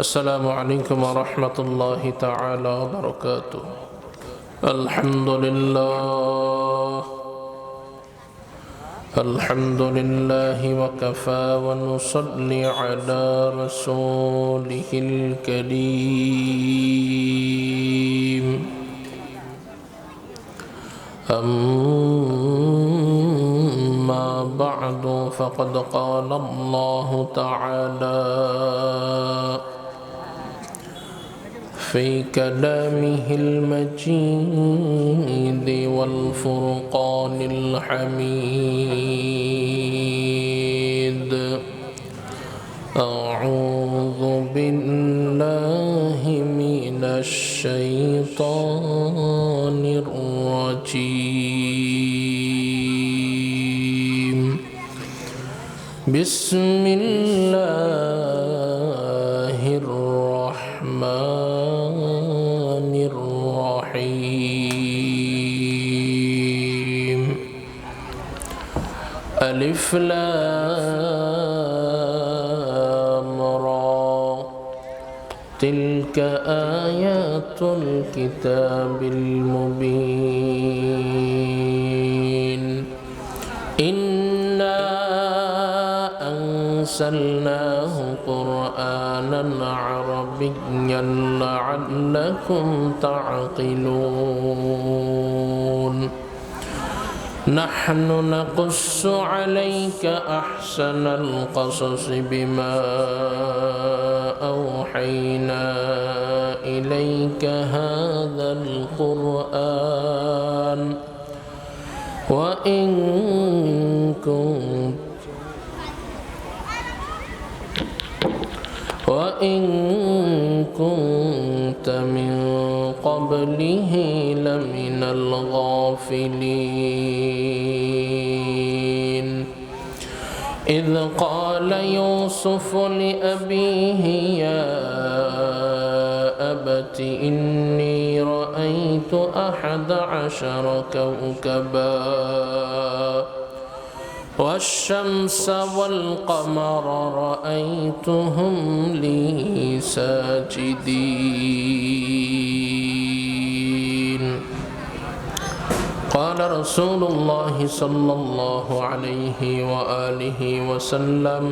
السلام عليكم ورحمة الله تعالى وبركاته. الحمد لله وكفى ونصلي على رسوله الكريم. أما بعد فقد قال الله تعالى في كلامه المجيد والفرقان الحميد: أعوذ بالله من الشيطان الرجيم. بسم الله الرحمن الرحيم. ألف لام را، تلك آيات الكتاب المبين. إنا أنزلناه قرآنا عربيا لعلكم تعقلون. نحن نقص عليك أحسن القصص بما أوحينا إليك هذا القرآن وإن كنت من قبله لمن الغافلين. إذ قال يوسف لأبيه يا أبت إني رأيت 11 كوكبا والشمس والقمر رأيتهم لي ساجدين. قال رسول الله صلى الله عليه وآله وسلم: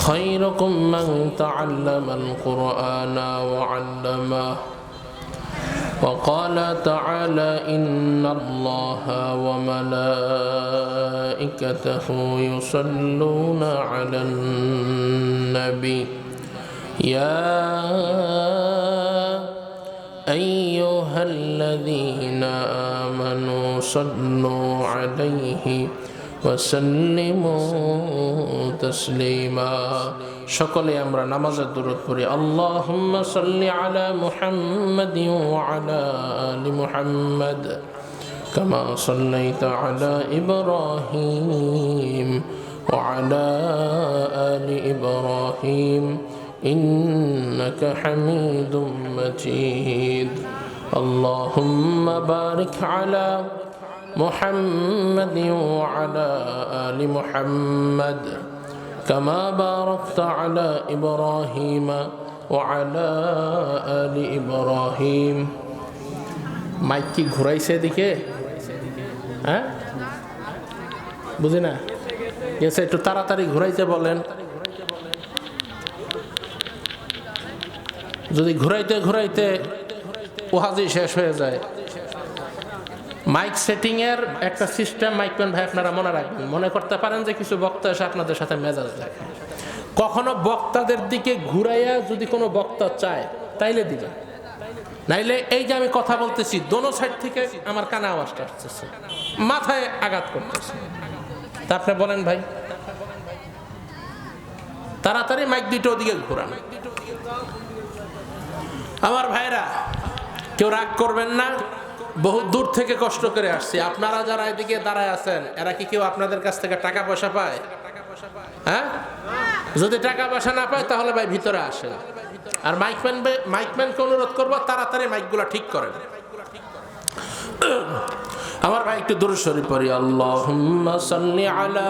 خيركم من تعلم القرآن وعلمه. وقال تعالى: إن الله وملائكته يصلون على النبي يا أيها الذين آمنوا صلوا عليه وسلموا تسليما. সকলে আমরা নামাজের দুরূদ পড়ি। আল্লাহুম্মা সাল্লি আলা মুহাম্মাদিন ওয়া আলা আলি মুহাম্মাদ কামা সাল্লাইতা আলা ইব্রাহিম ওয়া আলা আলি ইব্রাহিম ইন্নাকা হামিদুম মাজিদ। আল্লাহুম্মা বারিক আলা মুহাম্মাদিন ওয়া আলা আলি মুহাম্মাদ كما باركت على إبراهيم وعلى آل إبراهيم. মাইক কি ঘুরাইছে দিকে? হ্যাঁ, বুঝি না গেছে, একটু তাড়াতাড়ি ঘুরাইতে বলেন। যদি ঘুরাইতে ঘুরাইতে ওয়াজি শেষ হয়ে যায়। মাইক সেটিং এর একটা সিস্টেম মাইকম্যান ভাই আপনারা মনে রাখবেন। মনে করতে পারেন যে কিছু বক্তা এসে আপনাদের সাথে মেজাজ দেখে। কখনো বক্তাদের দিকে ঘুরাইয়া যদি কোনো বক্তা চায় তাইলে দিবেন, নাইলে এই যে আমি কথা বলতেছি দোনো সাইড থেকে আমার কানে আওয়াজটা আসতেছে, মাথায় আঘাত করতেছে। তা আপনি বলেন ভাই, তাড়াতাড়ি মাইক দুটো ওদিকে ঘুরান। আমার ভাইরা, কেউ রাগ করবেন না, বহু দূর থেকে কষ্ট করে আসছি। আপনারা যারা এদিকে দাঁড়ায় আছেন এরা কি কেউ আপনাদের কাছ থেকে টাকা পয়সা পায়? হ্যাঁ, যদি টাকা পয়সা না পায় তাহলে ভাই ভিতরে আসেন। আর মাইকম্যানকে অনুরোধ করবো তাড়াতাড়ি মাইকগুলো ঠিক করেন। আমার ভাই একটু দুরূদ শরীফ পড়ি। আল্লাহুম্মা সাল্লি আলা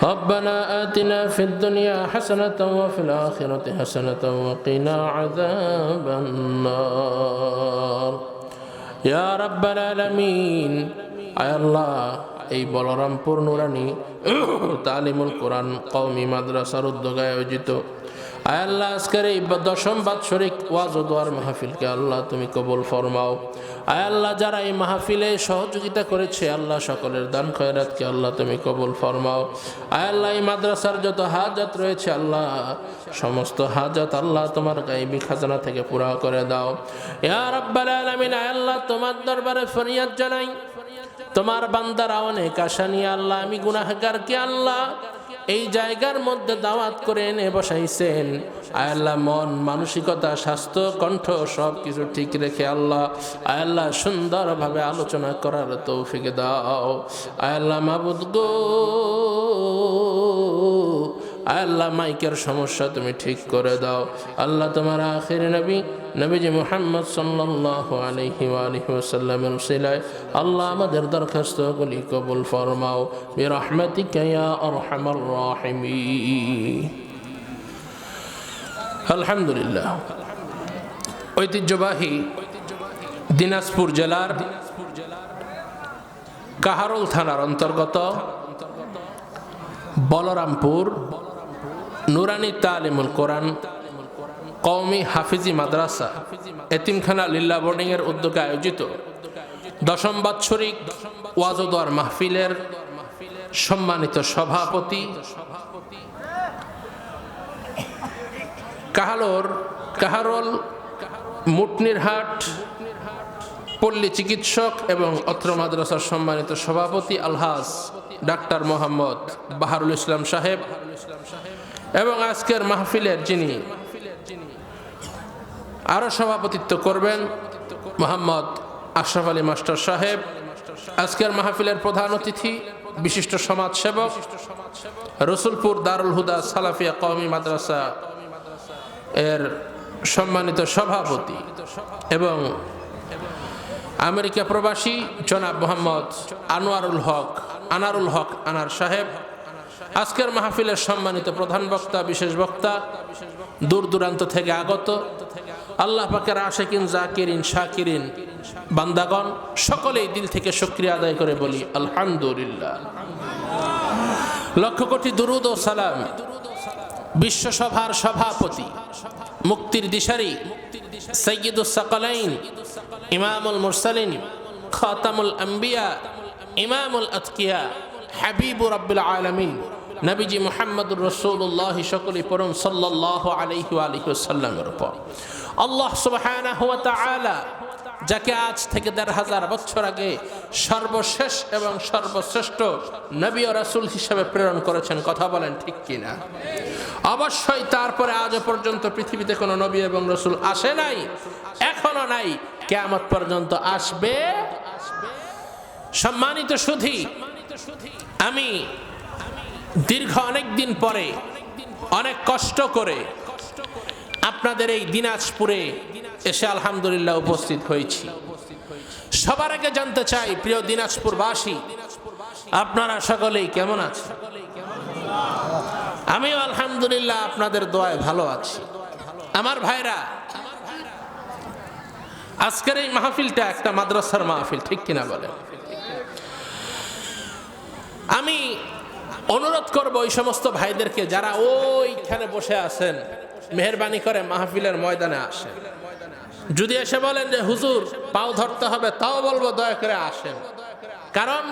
ربنا آتنا في الدنيا حسنة وفي الآخرة حسنة وقنا عذاب النار يا رب العالمين আয় আল্লাহ এই বলরামপুর নুরানি তালিমুল কোরআন কওমি মাদ্রাসার উদ্যোগে আয়োজিত আয় আল্লাহ আজকের এই 10ম বাৎসরিক ওয়াজ ও দোয়ার মাহফিলকে আল্লাহ তুমি কবুল ফরমাও আয় আল্লাহ যারা এই মাহফিলে সহযোগিতা করেছে আল্লাহ সকলের দান খয়রাতকে আল্লাহ তুমি কবুল ফরমাও আয় আল্লাহ এই মাদ্রাসার যত হাজাত রয়েছে আল্লাহ সমস্ত হাজাত আল্লাহ তোমার গায়বী খাজানা থেকে পুরা করে দাও ইয়া রাব্বাল আলামিন আয় আল্লাহ তোমার দরবারে ফরিয়াদ জানাই তোমার বান্দারা অনেক আশা নিয়ে আল্লাহ আমি গুনাহগারকে আল্লাহ এই জায়গার মধ্যে দাওয়াত করে এনে বসাইছেন আয় আল্লাহ মন মানসিকতা স্বাস্থ্য কণ্ঠ সব কিছু ঠিক রেখে আল্লাহ আয় আল্লাহ সুন্দরভাবে আলোচনা করার তৌফিক দাও আয় আল্লাহ মাবুদ গো আয় আল্লাহ মাইকের সমস্যা তুমি ঠিক করে দাও আল্লাহ তোমার আখির নবীজি মুহাম্মদ সাল্লাল্লাহু আলাইহি ওয়া আলিহি ওয়াসাল্লামের উসিলায় আল্লাহ আমাদের দরখাস্তগুলি কবুল ফরমাও বিরহমাতিকা ইয়া আরহামার রাহিমিন আলহামদুলিল্লাহ ঐতিহ্যবাহী দিনাজপুর জেলার কাহারোল থানার অন্তর্গত বলরামপুর নুরানি তালিমুল কোরআন কওমি হাফিজি মাদ্রাসা এতিমখানা লিল্লা বোর্ডিং এর উদ্যোগে আয়োজিত 10ম বাৎসরিক ওয়াজ ও দোয়ার মাহফিলের সম্মানিত সভাপতি কাহারোল মুটনিরহাট পল্লী চিকিৎসক এবং অত্র মাদ্রাসার সম্মানিত সভাপতি আলহাজ ডাক্তার মোহাম্মদ বাহারুল ইসলাম সাহেব এবং আজকের মাহফিলের যিনি আরো সভাপতিত্ব করবেন মোহাম্মদ আশরাফ আলী মাস্টার সাহেব আজকের মাহফিলের প্রধান অতিথি বিশিষ্ট সমাজসেবক রসুলপুর দারুল হুদা সালাফিয়া কওমি মাদ্রাসা এর সম্মানিত সভাপতি এবং আমেরিকা প্রবাসী জনাব মোহাম্মদ আনারুল হক আনার সাহেব আজকের মাহফিলের সম্মানিত প্রধান বক্তা বিশেষ বক্তা দূর দূরান্ত থেকে আগত আল্লাহ পাকের আশিকিন জাকিরিন শাকিরিন বান্দাগণ সকলেই দিল থেকে শুকরিয়া আদায় করে বলি আলহামদুলিল্লাহ লক্ষ কোটি দুরুদ ও সালাম বিশ্বসভার সভাপতি মুক্তির দিশারি সাইয়্যিদুস সাকালাইন ইমামুল মুরসালিন খাতামুল আম্বিয়া ইমামুল আতকিয়া হাবিবুর রাব্বিল আলামিন নবীজি মুহাম্মদুর রাসূলুল্লাহ সকলেই পড়ুন সাল্লাল্লাহু আলাইহি ওয়া আলিহি ওয়াসাল্লামের উপর আল্লাহ সুবহানাহু ওয়া তাআলা যাকে আজ থেকে ১৫০০ বছর আগে সর্বশেষ এবং সর্বশ্রেষ্ঠ নবী ও রাসূল হিসেবে প্রেরণ করেছেন কথা বলেন ঠিক কিনা অবশ্যই তারপরে আজ পর্যন্ত পৃথিবীতে কোনো নবী এবং রাসূল আসে নাই এখনো নাই কিয়ামত পর্যন্ত আসবে সম্মানিত সুধী আমি দীর্ঘ অনেক দিন পরে অনেক কষ্ট করে আপনাদের এই দিনাজপুরে এসে আলহামদুলিল্লাহ উপস্থিত হয়েছি সবার আগে জানতে চাই প্রিয় দিনাজপুরবাসী আপনারা সকলেই কেমন আছেন আমিও আলহামদুলিল্লাহ আপনাদের দোয়ায় ভালো আছি আমার ভাইরা আজকের এই মাহফিলটা একটা মাদ্রাসার মাহফিল ঠিক কিনা বলেন আমি অনুরোধ করব ওই সমস্ত ভাইদেরকে যারা ওইখানে বসে আছেন মেহেরবানি করে মাহফিলের ময়দানে আসেন যদি এসে বলেন যে হুজুর পাও ধরতে হবে তাও বলবো দয়া করে আসেন কারণ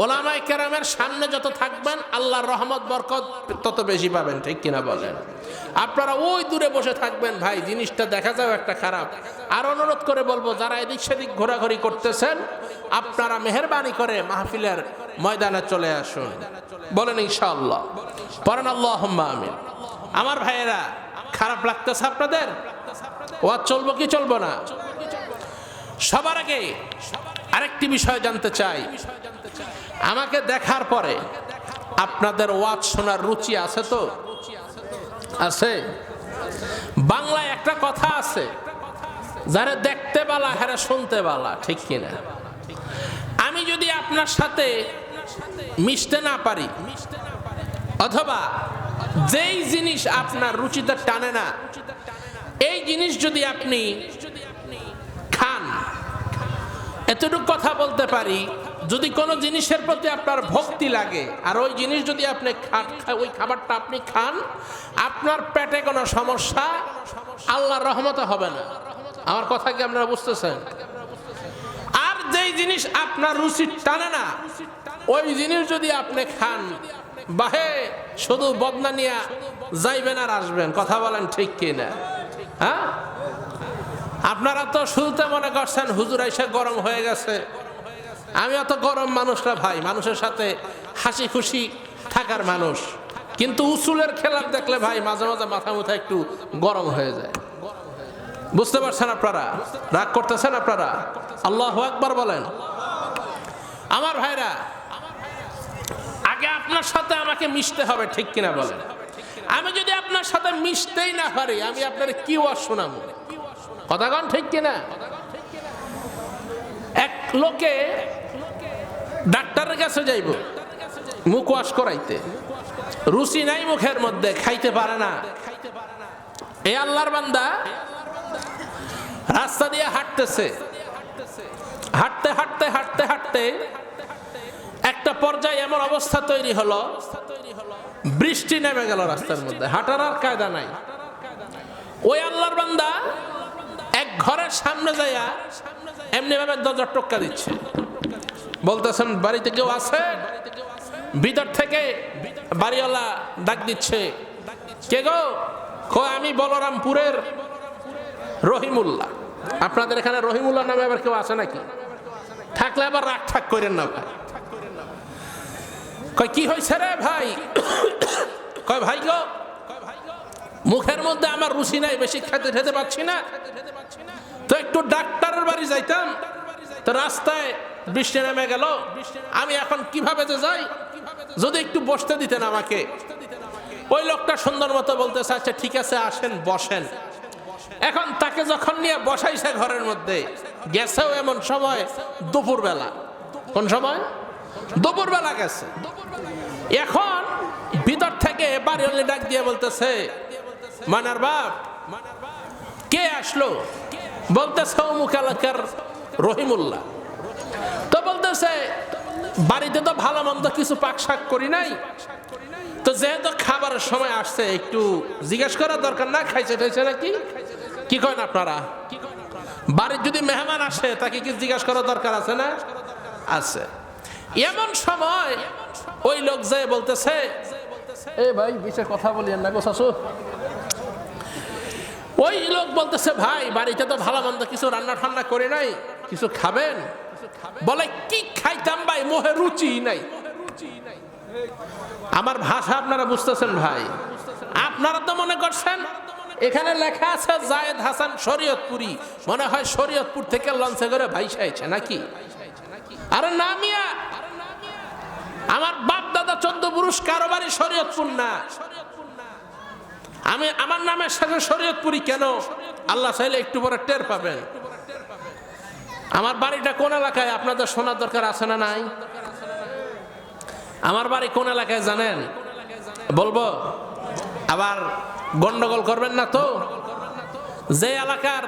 ওলামায়ে কেরামের সামনে যত থাকবেন আল্লাহর রহমত বরকত তত বেশি পাবেন ঠিক কিনা বলেন আপনারা ওই দূরে বসে থাকবেন ভাই জিনিসটা দেখা যাও একটা খারাপ আর অনুরোধ করে বলবো যারা এদিক সেদিক ঘোরাঘুরি করতেছেন আপনারা মেহেরবানি করে মাহফিলের ময়দানে চলে আসুন বলেন ইনশাআল্লাহ পড়েন আল্লাহুম্মা আমিন আমার ভাইয়েরা খারাপ লাগতেছে আপনাদের ওয়াজ চলবো কি চলবো না সবার আগে আরেকটি বিষয় জানতে চাই আমাকে দেখার পরে আপনাদের ওয়াজ শোনার রুচি আছে তো আছে বাংলায় একটা কথা আছে যারা দেখতে বালা হেরা শুনতে বালা ঠিক কিনা আমি যদি আপনার সাথে মিশতে না পারি অথবা যেই জিনিস আপনার রুচিতে টানে না, এই জিনিস যদি আপনি খান, এতটুকু কথা বলতে পারি, যদি কোনো জিনিসের প্রতি আপনার ভক্তি লাগে আর ওই জিনিস যদি আপনি ওই খাবারটা আপনি খান, আপনার পেটে কোনো সমস্যা আল্লাহর রহমতে হবে না। আমার কথা কি আপনারা বুঝতেছেন? আর যেই জিনিস আপনার রুচি টানে না, ওই জিনিস যদি আপনি খান, বাহে শুধু বদনা নিয়ে যাইবেন আর আসবেন। কথা বলেন ঠিক কিনা? হ্যাঁ, আপনারা তো শুরুতে মনে করছেন হুজুর এসে গরম হয়ে গেছে। আমি অত গরম মানুষ না ভাই, মানুষের সাথে হাসি খুশি থাকার মানুষ, কিন্তু উসুলের খেলাপ দেখলে ভাই মাঝে মাঝে মাথা মুথা একটু গরম হয়ে যায়। বুঝতে পারছেন আপনারা? রাগ করতেছেন আপনারা? আল্লাহু আকবার বলেন। আমার ভাইরা, আগে আপনার সাথে আমাকে মিশতে হবে, ঠিক কিনা বলেন? আমি যদি আপনার সাথে মিশতেই না পারি, আমি আপনার কি ওয়াজ শোনাবো? কথা কন ঠিক কিনা? এক লোকে ডাক্তারের কাছে যাইব মুখ ওয়াশ করাইতে, রুচি নাই মুখের মধ্যে, খাইতে পারে না। এই আল্লাহর বান্দা রাস্তা দিয়ে হাঁটতেছে, হাঁটতে হাঁটতে হাঁটতে হাঁটতে একটা পর্যায়ে এমন অবস্থা তৈরি হলো, বৃষ্টি নেমে গেল রাস্তার মধ্যে, হাঁটার আর কায়দা নাই। ওই আল্লাহর বান্দা এক ঘরের সামনে যাইয়া এমনি ভাবে দরজা টোক্কা দিচ্ছে, বলতেছেন বাড়িতে কেউ আছে? ভিতর থেকে বাড়িওয়ালা ডাক দিচ্ছে, কে গো? আমি বলরামপুরের রহিমুল্লাহ। আপনাদের এখানে রহিমুল্লাহ নামে আবার কেউ আছে নাকি? থাকলে আবার রাগ ঠাক করেন না ভাই। কয় কি হয়েছে রে ভাই? কয় ভাই গো, মুখের মধ্যে আমার রুচি নাই, বেশি খেতে পাচ্ছি না, তো একটু ডাক্তারের বাড়ি যাইতাম, তো রাস্তায় বৃষ্টি নেমে গেল, আমি এখন কিভাবে যে যাই, যদি একটু বসতে দিতেন আমাকে। ওই লোকটা সুন্দর মতো বলতেছে, আচ্ছা ঠিক আছে আসেন বসেন। এখন তাকে যখন নিয়ে বসাইছে ঘরের মধ্যে, গেছেও এমন সময় দুপুরবেলা। কোন সময়? দুপুরবেলা গেছে। এখন ভিতর থেকে বাড়িওয়ালা ডাক দিয়ে বলতেছে, মানার বাপ, কে আসলো? বলতেছে অমুক এলাকার রহিমুল্লাহ। তো বলতেছে বাড়িতে তো ভালো মন্দ কিছু পাক শাক করি নাই, তো যেহেতু খাবারের সময় আসছে একটু জিজ্ঞেস করার দরকার না, খাইছে টাইছে নাকি? কি করেন আপনারা? বাড়ির যদি মেহমান আসে তাকে কি জিজ্ঞাসা করার দরকার আছে না? আছে। এমন সময় ওই লোক যায় বলতেছে, এ ভাই বিশেষ কথা বলিয়েন না গো শাশু। ওই লোক বলতেছে, ভাই বাড়িতে তো ভালো মন্দ কিছু রান্না ঠান্না করে নাই, কিছু খাবেন? বলে কি খাইতাম ভাই, মোহে রুচি নাই। আমার ভাষা আপনারা বুঝতেছেন ভাই? আপনারা তো মনে করছেন এখানে লেখা আছে জায়েদ হাসান শরীয়তপুরি, মনে হয় শরীয়তপুর থেকে লঞ্চে করে ভাইসা আইছে নাকি? আরে না মিয়া, আমার বাপ দাদা 14 পুরুষ কারো বাড়ি শরীয়তপুর না। আমার নামের সাথে শরীয়তপুরি কেন, আল্লাহ চাইলে একটু পরে টের পাবেন। আমার বাড়িটা কোন এলাকায় আপনাদের শোনার দরকার আছে না নাই? আমার বাড়ি কোন এলাকায় জানেন? বলবো, আবার গন্ডগোল করবেন না তো? যে এলাকার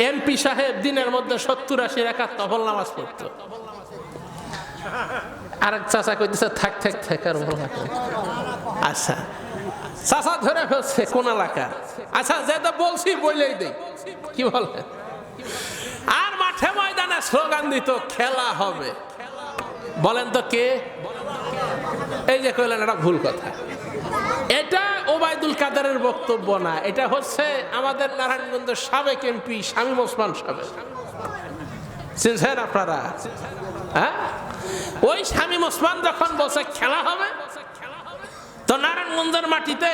এমপি সাহেব দিনের মধ্যে 70-80 রাকাত নফল নামাজ পড়তো। আরেক চাচা কইতেছে থাক থাক থাক আর বল না। আচ্ছা চাচা ধরে ফেলছে কোন এলাকা? আচ্ছা যেটা বলছি বলেই দেই, কি বলে? আর মাঠে ময়দানে স্লোগান দিত খেলা হবে। বলেন তো কে? এই যে কইলেন, এটা ভুল কথা। এটা ওবায়দুল কাদেরের বক্তব্য না, এটা হচ্ছে আমাদের নারায়ণগঞ্জের সাবেক এমপি শামীম ওসমান সাহেব। চিনছেন আপনারা? হ্যাঁ, ওই শামীম ওসমান যখন বলছে খেলা হবে, তো নারায়ণগঞ্জের মাটিতে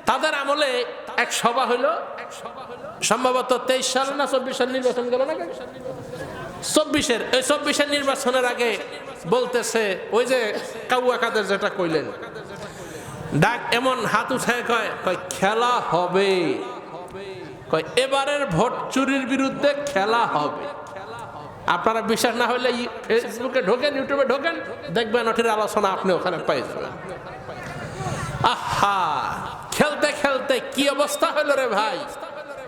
তাদের আমলে এক সভা হইলো, সম্ভবত 23 সাল না 24 সাল নির্বাচন গেল না, 24-এর নির্বাচনের আগে বলতেছে, ওই যে কাউয়া কাদের যেটা কইলেন, ডাক এমন হাত উঠায় কয় খেলা হবে, কয় এবারের ভোট চুরির বিরুদ্ধে খেলা হবে। আপনারা বিশ্বাস না হলে ফেসবুকে ঢোকেন, ইউটিউবে ঢোকেন, দেখবেন ওটির আলোচনা আপনি ওখানে পেয়ে যাবেন। আহা, খেলতে খেলতে কি অবস্থা হইল রে ভাই,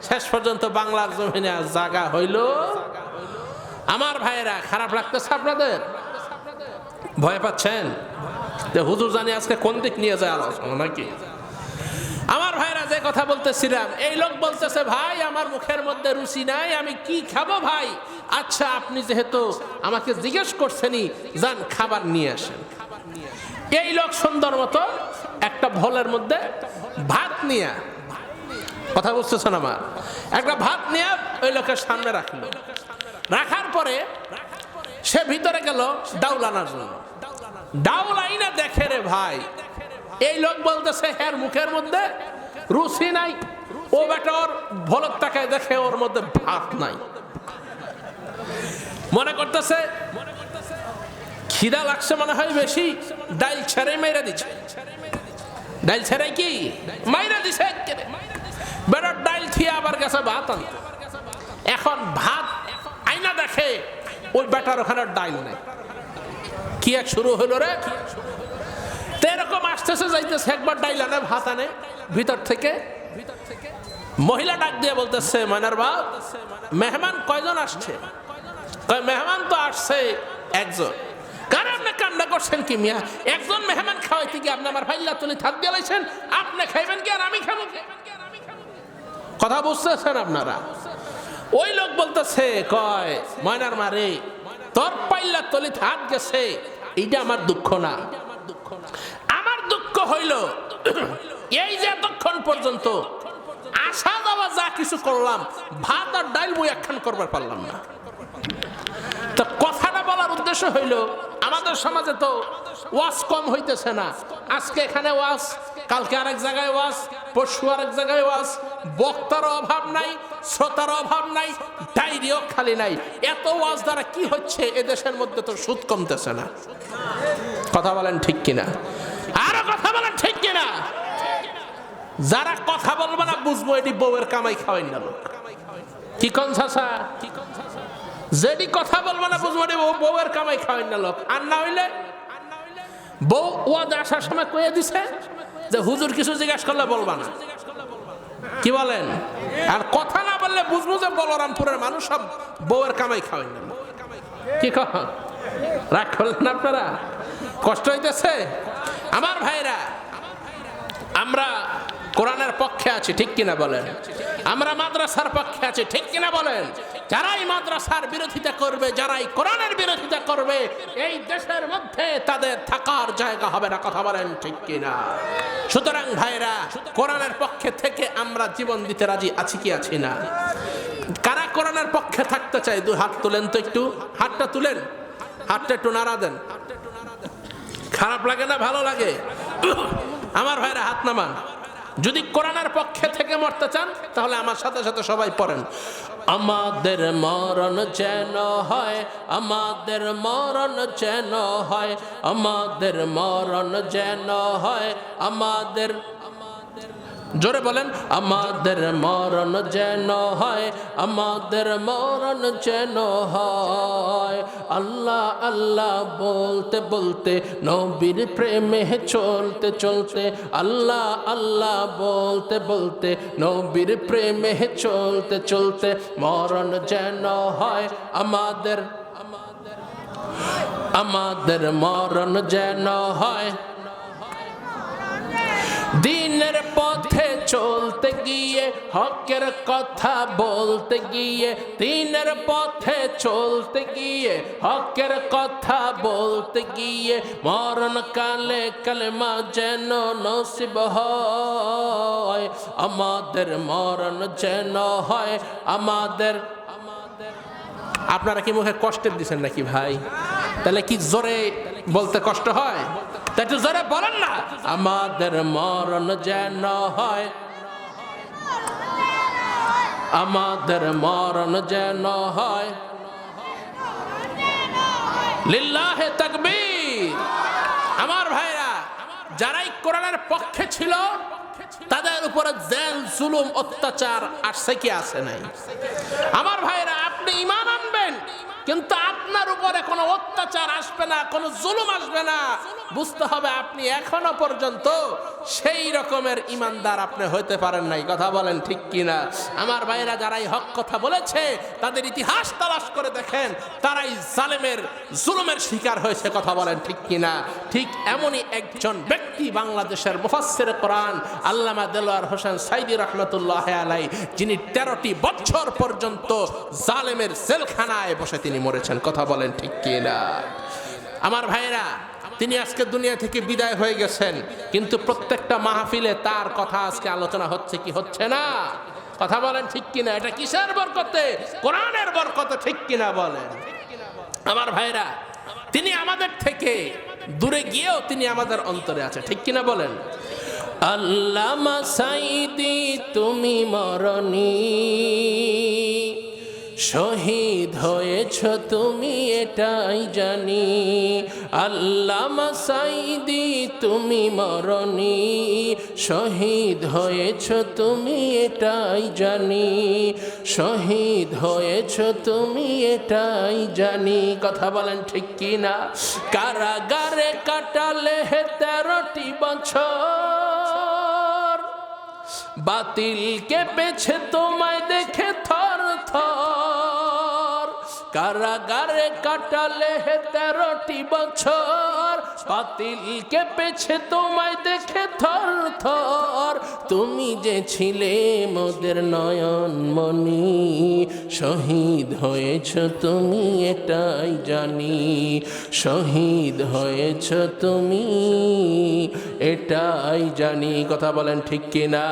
শেষ পর্যন্ত বাংলার জমিনে আর জায়গা হইল। আমার ভাইয়েরা, খারাপ লাগতেছে আপনাদের? ভয় পাচ্ছেন যে হুজুর জানি আজকে কোন দিক নিয়ে যায় আলোচনা নাকি? আমার ভাইরা, যে কথা বলতেছিলাম, এই লোক বলতেছে ভাই আমার মুখের মধ্যে রুচি নাই, আমি কি খাবো ভাই? আচ্ছা, আপনি যেহেতু আমাকে জিজ্ঞেস করছেনই, যান খাবার নিয়ে আসেন। এই লোক সুন্দর মতো একটা ভোলের মধ্যে ভাত নিয়ে, কথা বুঝতেছেন আমার, একটা ভাত নিয়ে ওই লোকের সামনে রাখলো। রাখার পরে সে ভিতরে গেল ডাউল আনার জন্য। ডাউল আইনা দেখে রে ভাই, এই লোক বলতেছে এর মুখের মধ্যে রুচি নাই। ও বেটা ওর ভোলের তাকায় দেখে ওর মধ্যে ভাত নাই। মনে করতেছে খিদা লাগছে মনে হয় বেশি, ডাইল ছেড়ে মাইরা দিচ্ছে। ডাইল ছেড়ে কি মাইরা দিছে, বেটা ডাইল থিয়ে আবার গেছে ভাত আনতে। এখন ভাত আইনা দেখে ওই বেটার ওখানে ডাইল নেই। কি এক শুরু হলো রে? এরকম আসতেছে যাইতেছে, একবার ডাইল আনে, ভাত আনে ভিতর থেকে। মহিলা ডাক দিয়ে বলতেছে, ময়নার বাপ, মেহমান কয়জন আসছে? মেহমান তো আসছে একজন। কারণ আপনি কান্না করছেন কি মিয়া? একজন মেহমান খাওয়াইতে গিয়ে আপনি আমার ফাইল্লা তুলে থাক দিয়ে লাইছেন, আপনি খাইবেন কি আর আমি খাবো? কথা বুঝতেছেন আপনারা? ওই লোক বলতেছে, কয় ময়নার মারে, তোর পাইল্লা তলি হাত গেছে, এইটা আমার দুঃখ না। আমার দুঃখ হইল এই যে এতক্ষণ পর্যন্ত আসা যাওয়া যা কিছু করলাম, ভাত আর ডাইল বই একখান করবার পারলাম না। তো কথাটা বলার উদ্দেশ্য হইল, আমাদের সমাজে তো ওয়াজ কম হইতেছে না। আজকে এখানে ওয়াজ, কালকে আরেক জায়গায় ওয়াজ, পরশু আরেক জায়গায় ওয়াজ। বক্তার অভাব নাই, শ্রোতার অভাব নাই, ডায়েরিও খালি নাই। এত ওয়াজ দ্বারা কি হচ্ছে? এদেশের মধ্যে তো সুদ কমতেছে না। কথা বলেন ঠিক কিনা? আরো কথা বলেন ঠিক কিনা? যারা কথা বলবে না বুঝবো এটি বউয়ের কামাই খাওয়াই না লোক। কি কোন চাচা? যেটি কথা বলবে না বুঝবো এটি বউয়ের কামাই খাওয়াই না লোক। আর না হইলে বউ ওয়াজ আসার সময় কয়ে দিছে যে হুজুর কিছু জিজ্ঞাসা করলে বলবা না। কি বলেন? আর কথা না বললে বুঝবো যে বলরামপুরের মানুষ সব বউয়ের কামাই খাওয়াই না। কি কথা রাগ করলেন আপনারা? কষ্ট হইতেছে? আমার ভাইরা, আমরা কোরআনের পক্ষে আছি, ঠিক কিনা বলেন? আমরা মাদ্রাসার পক্ষে আছি, ঠিক কিনা বলেন? যারাই মাদ্রাসার বিরোধিতা করবে, যারাই কোরআনের বিরোধিতা করবে, এই দেশের মধ্যে তাদের থাকার জায়গা হবে না। কথা বলেন ঠিক কিনা? সুতরাং ভাইরা, কোরআনের পক্ষে থেকে আমরা জীবন দিতে রাজি আছি কি আছি না? কারা কোরআনের পক্ষে থাকতে চাই? দুই হাত তুলেন তো, একটু হাতটা তুলেন, হাতটা একটু নাড়া দেন। খারাপ লাগে না ভালো লাগে? আমার ভাইরা হাত নামান। যদি কোরআনের পক্ষে থেকে মরতে চান তাহলে আমার সাথে সাথে সবাই পড়েন, আমাদের মরণ যেন হয়, আমাদের মরণ যেন হয়, আমাদের মরণ যেন হয়, আমাদের, জোরে বলেন, আমাদের মরণ যেন হয়, আমাদের মরণ যেন হয়। আল্লাহ আল্লাহ বলতে বলতে, নবীর প্রেমে চলতে চলতে, আল্লাহ আল্লাহ বলতে বলতে, নবীর প্রেমে চলতে চলতে, মরণ যেন হয় আমাদের, আমাদের মরণ যেন হয়। দিনের পথে চলতে গিয়ে, হকের কথা বলতে গিয়ে, দিনের পথে চলতে গিয়ে, হকের কথা বলতে গিয়ে, মরণ কালে কালেমা যেন নসিব হয়, আমাদের মরণ যেন হয় আমাদের। আপনারা কি মুখে কষ্টের দিচ্ছেন নাকি ভাই? তাহলে কি জোরে বলতে কষ্ট হয়? তা একটু জোরে বলেন না, আমাদের মরণ যেন হয়, আমাদের মরণ যেন হয়। লিল্লাহে তাকবীর। আমার ভাইরা, যারাই কোরআনের পক্ষে ছিল তাদের উপরে জেল, জুলুম, অত্যাচার আসছে কি আসে নাই? আমার ভাইরা, আপনি ঈমান আনবেন কিন্তু আপনার উপরে কোনো অত্যাচার আসবে না, কোনো জুলুম আসবে না। বুঝতে হবে আপনি এখনো পর্যন্ত সেই রকমের ইমানদার আপনি হইতে পারেন নাই। কথা বলেন ঠিক কিনা? আমার ভাইরা, যারাই হক কথা বলেছে তাদের ইতিহাস তালাশ করে দেখেন, তারাই জালেমের জুলুমের শিকার হয়েছে। কথা বলেন ঠিক কিনা? ঠিক এমনই একজন ব্যক্তি বাংলাদেশের মুফাসসিরে কোরআন আল্লামা দেলোয়ার হোসেন সাইদী রহমাতুল্লাহ আলাইহি, যিনি 13টি বছর পর্যন্ত জালেমের জেলখানায় বসে তিনি মরেছেন। কথা বলেন ঠিক কিনা? আমার ভাইরা, তিনি আজকে দুনিয়া থেকে বিদায় হয়ে গেছেন, কিন্তু প্রত্যেকটা মাহফিলে তার কথা আজকে আলোচনা হচ্ছে কি হচ্ছে না? কথা বলেন ঠিক কিনা? এটা কিসের বরকতে? কোরআনের বরকতে, ঠিক কিনা বলেন? আমার ভাইরা, তিনি আমাদের থেকে দূরে গিয়েও তিনি আমাদের অন্তরে আছে, ঠিক কিনা বলেন? আল্লামা সাইদী তুমি মরনি, শহীদ হয়েছ তুমি এটাই জানি। আল্লামা সাইদী তুমি মরনি, শহীদ হয়েছ তুমি এটাই জানি। শহীদ হয়েছ তুমি এটাই জানি। কথা বলেন ঠিক কিনা? কারাগারে কাটালে 13টি বছর, বাতিল কেঁপেছে তোমায় দেখে থর থর। কারাগারে কাটালে 13টি বছর, বাতিল কেঁপেছে তোমায় দেখে থর থর। তুমি যে ছিলে মোদের নয়ন মনি, শহীদ হয়েছ তুমি এটাই জানি। শহীদ হয়েছ তুমি এটাই জানি। কথা বলেন ঠিক কিনা?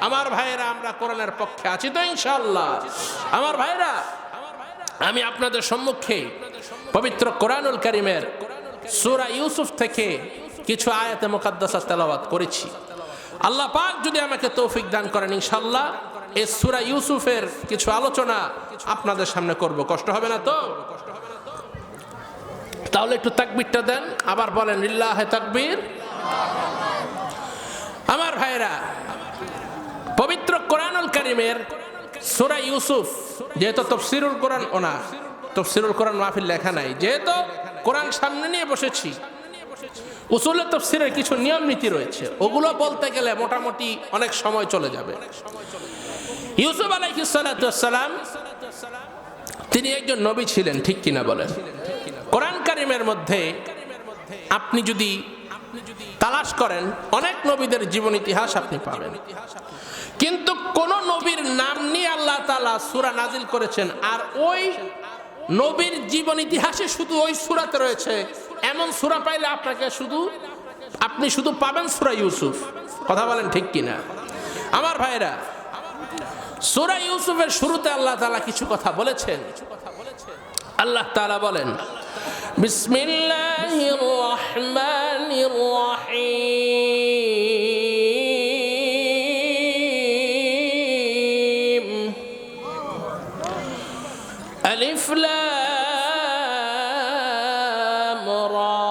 আমার ভাইরা, আমরা কোরআনের পক্ষে আছি তো ইনশাআল্লাহ? আমার ভাইরা, আমি আপনাদের সম্মুখে পবিত্র কোরআনুল কারীমের সূরা ইউসুফ থেকে কিছু আয়াতে মুকাদ্দাসা তেলাওয়াত করেছি। আল্লাহ পাক যদি আমাকে তৌফিক দান করেন, ইনশাআল্লাহ এই সূরা ইউসুফের কিছু আলোচনা আপনাদের সামনে করব। কষ্ট হবে না তো? তাহলে একটু তাকবীরটা দেন, আবার বলেন লিল্লাহে তাকবীর। আমার ভাইরা, পবিত্র কোরআনুল কারীমের সূরা ইউসুফ, যেহেতু তাফসীরুল কোরআন ওনা তাফসীরুল কোরআন মাহফিল লেখা নাই, যেহেতু কোরআন সামনে নিয়ে বসেছি, উসুলে তাফসীরের কিছু নিয়ম নীতি রয়েছে, ওগুলো বলতে গেলে মোটামুটি অনেক সময় চলে যাবে। ইউসুফ আলাইহিস সালাতু ওয়াস সালাম তিনি একজন নবী ছিলেন, ঠিক কিনা বলেন? কোরআন কারীমের মধ্যে আপনি যদি তালাশ করেন অনেক নবীদের জীবন ইতিহাস আপনি পাবেন, কিন্তু কোন নবীর নাম নিয়ে আল্লাহ তাআলা সূরা নাজিল করেছেন আর ওই নবীর জীবন ইতিহাসে শুধু ওই সূরাতে রয়েছে এমন সূরা পাইলে আপনি শুধু পাবেন সূরা ইউসুফ। কথা বলেন ঠিক কিনা? আমার ভাইরা, সূরা ইউসুফের শুরুতে আল্লাহ তাআলা কিছু কথা বলেছেন। আল্লাহ তাআলা বলেন, বিসমিল্লাহির রহমানির রহিম, আলিফ লাম রা,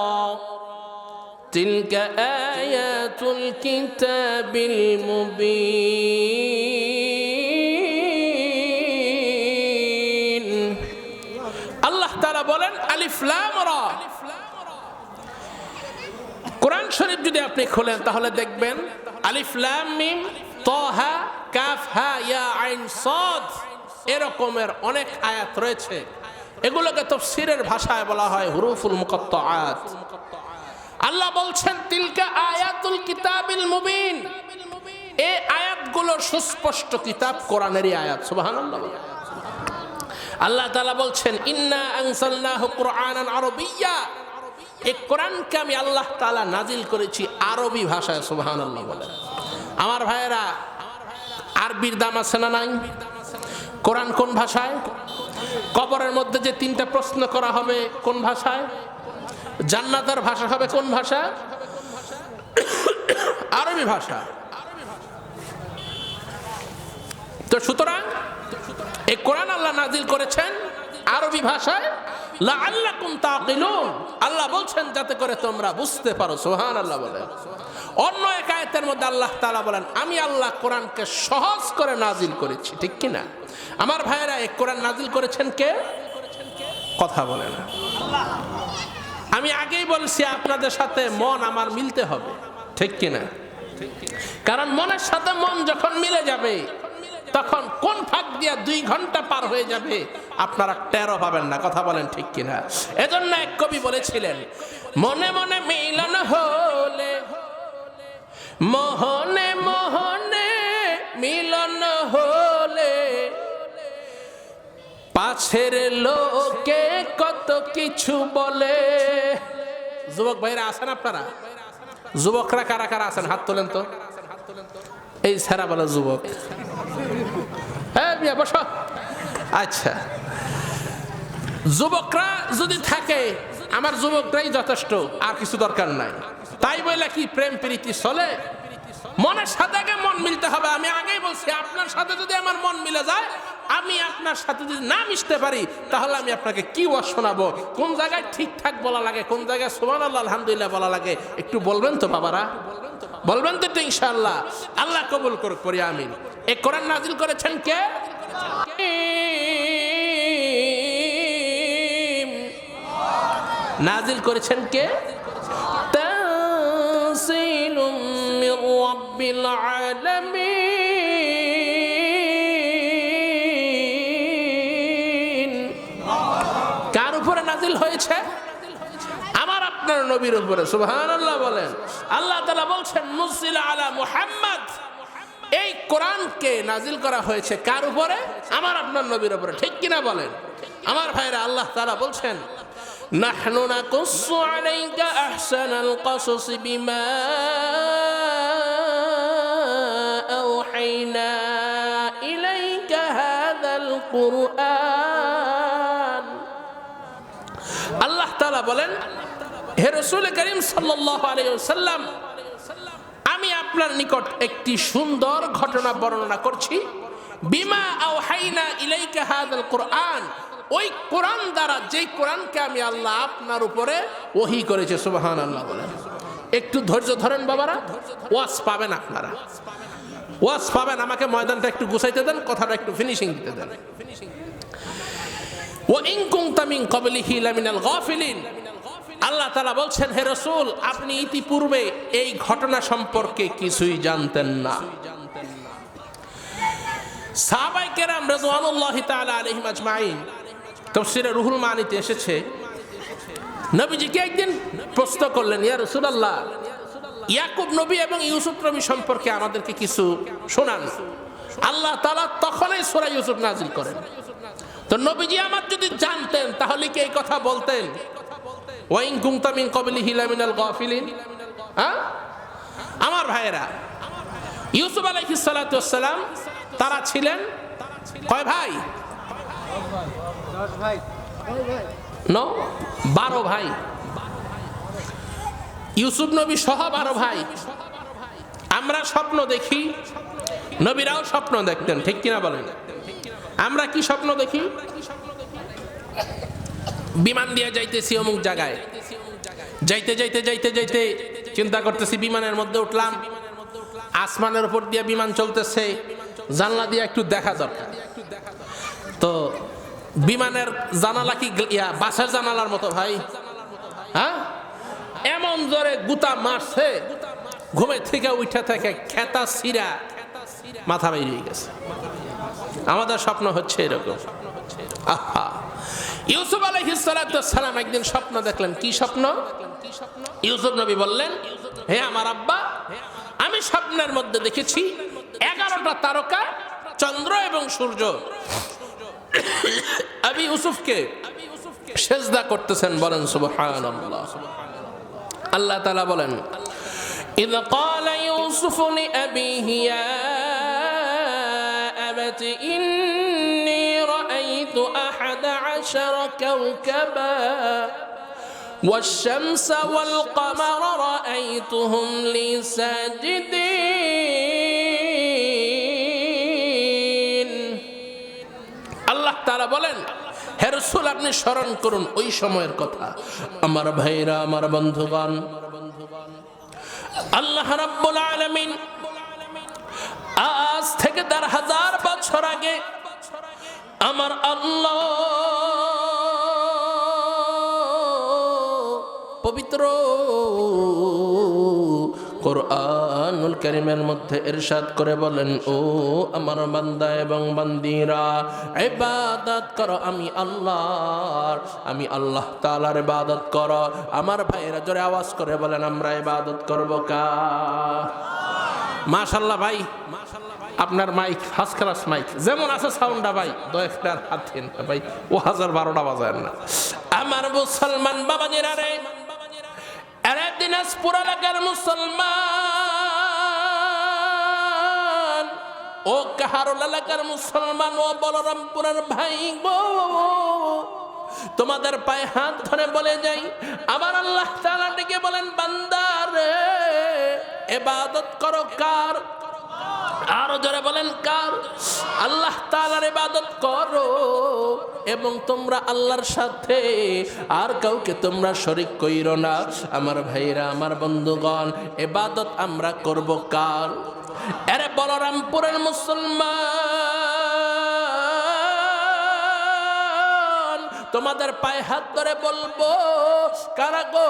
তিলকা আয়াতুল কিতাবিল মুবিন। আল্লাহ তাআলা বলেন আলিফ লাম রা। কোরআন শরীফ যদি আপনি খোলেন তাহলে দেখবেন আলিফ লাম মিম তাহা কাফ হা ইয়া আইন সাদ, এরকমের অনেক আয়াত রয়েছে। এগুলোকে তাফসীরের ভাষায় বলা হয় হুরুফুল মুকাত্তাআত। আল্লাহ বলছেন তিলকা আয়াতুল কিতাবিল মুবিন, এই আয়াতগুলোর সুস্পষ্ট কিতাব কোরআনেরই আয়াত। সুবহানাল্লাহ। আল্লাহ তাআলা বলছেন ইন্না আনসালনাহু কুরআনান আরাবিয়্যা, এই কোরআনকে আমি আল্লাহ তাআলা নাজিল করেছি আরবি ভাষায়। সুবহানাল্লাহ বলেন। আমার ভাইয়েরা, আরবির দাম আছে না নাই? কোরআন কোন ভাষায়? কবরের মধ্যে যে 3টা প্রশ্ন করা হবে কোন ভাষায়? জান্নাতের ভাষা হবে কোন ভাষা? আরবি ভাষা। তো সুতরাং এই কোরআন আল্লাহ নাজিল করেছেন আরবি ভাষায়, লাআল্লাকুম তাকিলুন। আল্লাহ বলছেন যাতে করে তোমরা বুঝতে পারো। সুবহানাল্লাহ বলেন। অন্য এক আয়াতের মধ্যে আল্লাহ তাআলা বলেন আমি আল্লাহ কোরআনকে সহজ করে নাজিল করেছি, ঠিক কি না? আমার ভাইয়েরা, এই কোরআন নাজিল করেছেন কে? কথা বলে না। আমি আগেই বলছি আপনাদের সাথে মন আমার মিলতে হবে, ঠিক কিনা? কারণ মনের সাথে মন যখন মিলে যাবে তখন কোন ফাঁক দিয়া 2 ঘন্টা পার হয়ে যাবে আপনারা টেরও পাবেন না। কথা বলেন ঠিক কিনা? এজন্য এক কবি বলেছিলেন, মনে মনে মিলন হলে, মোহনে মোহনে মিলন হলে, পাছের লোকে কত কিছু বলে। যুবক ভাইরা আছেন আপনারা? যুবকরা কারা কারা আছেন হাত তোলেন তো। এই সারা বলা যুবক, হ্যাঁ বসো। আচ্ছা, যুবকরা যদি থাকে, আমার যুবকরাই যথেষ্ট, আর কিছু দরকার নাই। তাই বলে কি প্রেম প্রীতি চলে? মনের সাথে আগে মন মিলতে হবে। আমি আগেই বলছি, আপনার সাথে যদি আমার মন মিলে যায়, আমি আপনার সাথে যদি না মিশতে পারি, তাহলে আমি আপনাকে কি ওয়াজ শোনাবো? কোন জায়গায় ঠিকঠাক বলা লাগে, কোন জায়গায় সুবহানাল্লাহ আলহামদুলিল্লাহ বলা লাগে, একটু বলবেন তো বাবারা? বলবেন তো ইনশাআল্লাহ? আল্লাহ কবুল করুক, পড়ি আমিন। এই কোরআন নাজিল করেছেন কে? নাজিল করেছেন কে? তানসিলুম মির রাব্বিল আলামিন। কার উপরে নাজিল হয়েছে? আমার আপনার নবীর উপরে। সুবহানাল্লাহ বলেন। আল্লাহ তাআলা বলছেন, নুজিলা আলা মুহাম্মদ। এই কোরআনকে নাজিল করা হয়েছে কার উপরে? আমার আপনার নবীর উপরে, ঠিক কিনা বলেন? আমার ভাইরা, আল্লাহ তাআলা বলছেন, নাহনু নাকুসসু আলাইকা আহসানাল কসস বিমা আওহাইনা ইলাইকা হাযাল কুরআন। আল্লাহ তাআলা বলেন, হে রাসূল করিম সাল্লাল্লাহু আলাইহি ওয়াসাল্লাম, আমি আপনার নিকট একটি সুন্দর ঘটনা বর্ণনা করছি। বিমা আওহাইনা ইলাইকা হাযাল কুরআন, ওই কোরআন দ্বারা, যেই কোরআনকে আমি আল্লাহ আপনার উপরে ওহী করেছে। সুবহানাল্লাহ বলেন। একটু ধৈর্য ধরেন বাবারা, ওয়াজ পাবেন আপনারা, ওয়াজ পাবেন। আমাকে ময়দানটা একটু গুছাইতে দেন, কথাটা একটু ফিনিশিং দিতে দেন। ওয়া ইন কুনতা মিন ক্বাবলিহি লামিনাল গাফিলিন। আল্লাহ তাআলা বলছেন, হে রাসূল, আপনি ইতিপূর্বে এই ঘটনা সম্পর্কে কিছুই জানতেন না। সাহাবায়ে কেরাম রাদিয়াল্লাহু তাআলা আলাইহিম আজমাইন, তাফসীরে রুহুল মানিতে এসেছে, নবীজিকে একদিন প্রশ্ন করলেন, ইয়া রাসূলুল্লাহ, ইয়াকুব নবী এবং ইউসুফ নবী সম্পর্কে আমাদেরকে কিছু শোনান। আল্লাহ তাআলা তখনই সূরা ইউসুফ নাজিল করেন। তো নবীজি আমার যদি জানতেন, তাহলে কি এই কথা বলতেন, ওয়া ইন কুনতা মিন ক্বাবলিহি লামিনাল গাফিলিন? হ্যাঁ আমার ভাইয়েরা, ইউসুফ আলাইহিস সালাতু ওয়াস সালাম তারা ছিলেন কয় ভাই? 12 ভাই। ইউসুফ নবী সহ 12 ভাই। আমরা স্বপ্ন দেখি, নবীরাও স্বপ্ন দেখতেন, ঠিক কিনা বলেন? আমরা কি স্বপ্ন দেখি? বিমান দিয়ে যাইতেছি অমুক জায়গায়, যাইতে যাইতে যাইতে যাইতে চিন্তা করতেছি, বিমানের মধ্যে উঠলাম, আসমানের উপর দিয়ে বিমান চলতেছে, জানলা দিয়ে একটু দেখা দরকার। তো বিমানের জানালা কি বাসার জানালার মতো ভাই? হ্যাঁ, এমন জোরে গুতা মারছে, ঘুমের থেকে উঠে থেকে খেতা সিরা মাথা বেরিয়ে গেছে। আমাদের স্বপ্ন হচ্ছে এরকম। আহা, ইউসুফ আলাইহিস সালাতু ওয়াস সালাম একদিন স্বপ্ন দেখলেন। কি স্বপ্ন? ইউসুফ নবী বললেন, হে আমার আব্বা, আমি স্বপ্নের মধ্যে দেখেছি 11টা তারকা, চন্দ্র এবং সূর্য আবি ইউসুফকে সেজদা করতেছেন। বলেন সুবহানাল্লাহ। আল্লাহ তাআলা বলেন, ইয ক্বালা ইউসুফু লিআবিহি ইয়া আবাতি ইন্নী রাআইতু আহাদা আশারা কাওকাবা والشمس والقمر رأيتهم لي ساجدين। আল্লাহ তাআলা বলেন, হে রাসূল, আপনি স্মরণ করুন ওই সময়ের কথা। আমার ভাইরা, আমার বন্ধুগণ, আল্লাহ রাব্বুল আলামিন আজ থেকে 1000 বছর আগে আমার আল্লাহ পবিত্র কুরআনুল কারীমের মধ্যে ইরশাদ করে বলেন, ও আমার বান্দা এবং বান্দীরা, ইবাদত করো আমি আল্লাহর, আমি আল্লাহ তাআলার ইবাদত করো। আমার ভাইরা জোরে আওয়াজ করে বলেন, আমরা ইবাদত করব কার? মাশাআল্লাহ ভাই, আপনার মাইক ফার্স্ট ক্লাস মাইক, যেমন আছে সাউন্ডটা ভাই দয়া করে হাত দিন ভাই, ও 1012টা বাজায় না। আমার মুসলমান বাবাজিরা রে, আরে দিনাজপুর এলাকার মুসলমান, ও কাহারোল এলাকার মুসলমান, ও বলরামপুরের ভাই গো, তোমাদের পায়ে হাত ধরে বলে যাই, আমার আল্লাহ তাআলা ডেকে বলেন, বান্দা রে ইবাদত করো কার? আরো জোরে বলেন কার? আল্লাহ তাআলার ইবাদত করো এবং তোমরা আল্লাহর সাথে আর কাউকে তোমরা শরীক কইরো না। আমার ভাইরা, আমার বন্ধুগণ, ইবাদত আমরা করব কার? আরে বলরামপুরের মুসলমান, তোমাদের পায়ে হাত ধরে বলবো, কারা গো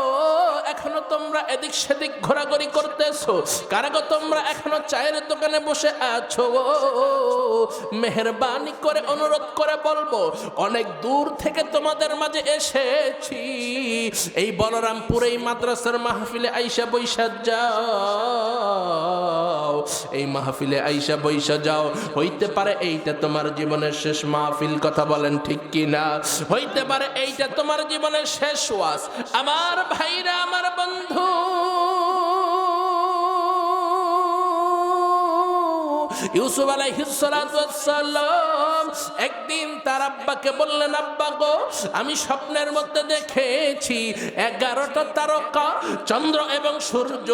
এখনো তোমরা এদিক সেদিক ঘোরাঘুরি করতেছো? কারা গো তোমরা এখনো চায়ের দোকানে বসে আছো? মেহেরবানি করে অনুরোধ করে বলবো, অনেক দূর থেকে তোমাদের মাঝে এসেছি, এই বলরামপুর এই মাদ্রাসার মাহফিলে আইসা বৈশা যাও, এই মাহফিলে আইসা বৈশা যাও। হইতে পারে এইটা তোমার জীবনের শেষ মাহফিল, কথা বলেন ঠিক কিনা? হইতে পারে এইটা তোমার জীবনের শেষ ওয়াজ। আমার ভাইরা, আমার বন্ধু, ইউসুফ আলাইহিস সালাতু ওয়াস সালাম একদিন তার আব্বাকে বললেন, আব্বা গো, আমি স্বপ্নের মধ্যে দেখেছি 11টা তারকা, চন্দ্র এবং সূর্য,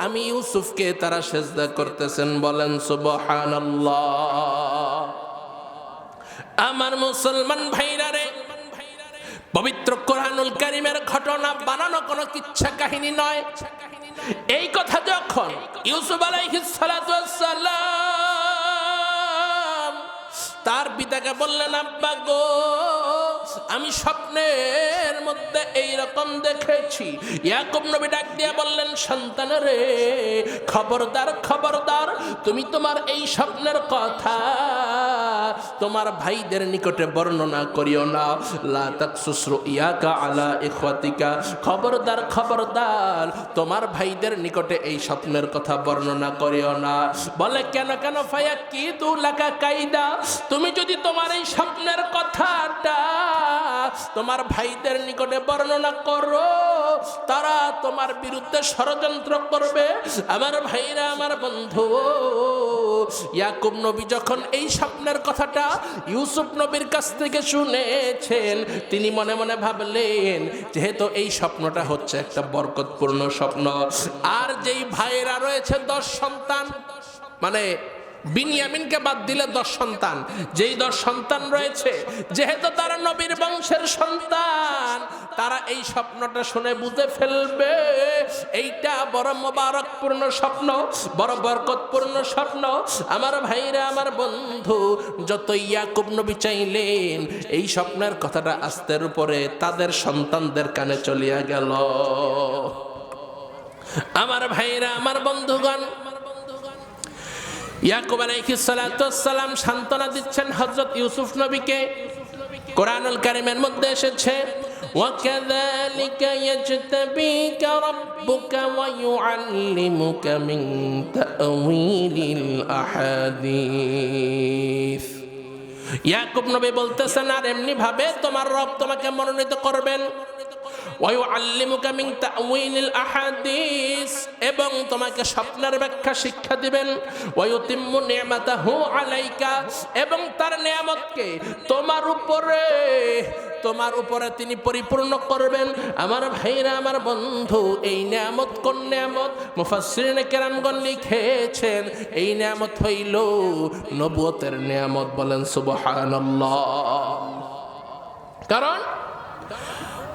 আমি ইউসুফকে তারা সেজদা করতেছেন। বলেন সুবহানাল্লাহ। আমার মুসলমান ভাইরা রে, পবিত্র কোরআনুল কারীমের ঘটনা বানানো কোনো কিচ্ছা কাহিনী নয়। এই কথা যখন ইউসুফ আলাইহিস সালাতু ওয়াস সালাম তার পিতাকে বললেন, আব্বা গো, আমি স্বপ্নের মধ্যে এই রকম দেখেছি। ইয়াকুব নবী ডাক দিয়া বললেন, সন্তান রে, খবরদার খবরদার, তুমি তোমার এই স্বপ্নের কথা তোমার ভাইদের নিকটে বর্ণনা করিও না। লা তাকসুস রুইয়াকা আলা ইখওয়াতিকা, খবরদার খবরদার, তোমার ভাইদের নিকটে এই স্বপ্নের কথা বর্ণনা করিও না। বলে কেন? কেন? ফায়াকিদু লাকা কাইদা, তুমি যদি তোমার এই স্বপ্নের কথাটা তোমার ভাইদের নিকটে বর্ণনা করো, তারা তোমার বিরুদ্ধে ষড়যন্ত্র করবে। আমার ভাইরা, আমার বন্ধু, ইয়াকুব নবী যখন এই স্বপ্নের কথাটা ইউসুফ নবীর কাছ থেকে শুনেছেন, তিনি মনে মনে ভাবলেন, যেহেতু এই স্বপ্নটা হচ্ছে একটা বরকতপূর্ণ স্বপ্ন, আর যেই ভাইরা রয়েছে 10 সন্তান, মানে বিনিয়ামিনকে বাদ দিলে 10 সন্তান, যেই 10 সন্তান রয়েছে, যেহেতু তারা নবীর বংশের সন্তান, তারা এই স্বপ্নটা শুনে বুঝে ফেলবে এইটা বড় মোবারকপূর্ণ স্বপ্ন, বড় বরকতপূর্ণ স্বপ্ন। আমার ভাইরা, আমার বন্ধু, যত ইয়াকুব নবী চাইলেন, এই স্বপ্নের কথাটা আস্তের উপরে তাদের সন্তানদের কানে চলিয়া গেল। আমার ভাইরা, আমার বন্ধুগণ, ইয়াকুব আলাইহিস সালাতু ওয়াস সালাম সান্ত্বনা দিচ্ছেন হযরত ইউসুফ নবীকে। কোরআনুল কারীমের মধ্যে এসেছে, ওয়াকাযালিকা ইয়াজতাবিকা রাব্বুকা ওয়া ইউআল্লিমুকা মিন তা'ওয়িলিল আহাদিস। ইয়াকুব নবী বলতেছেন, আর এমনি ভাবে তোমার রব তোমাকে মনোনীত করবেন, ওয়ায়ুআল্লিমুকা মিন তা'ওয়িলিল আহাদিস, এবং তোমাকে স্বপ্নের ব্যাখ্যা শিক্ষা দিবেন, ওয়ায়ুতিম্মু নি'মাতাহু আলাইকা, এবং তার নিয়ামতকে তোমার উপরে তিনি পরিপূর্ণ করবেন। আমার ভাইরা, আমার বন্ধু, এই নিয়ামত কোন নিয়ামত? মুফাসসিরিনে কেরামগণ লিখেছেন, এই নিয়ামত হইল নবুয়তের নিয়ামত। বলেন সুবহানাল্লাহ। কারণ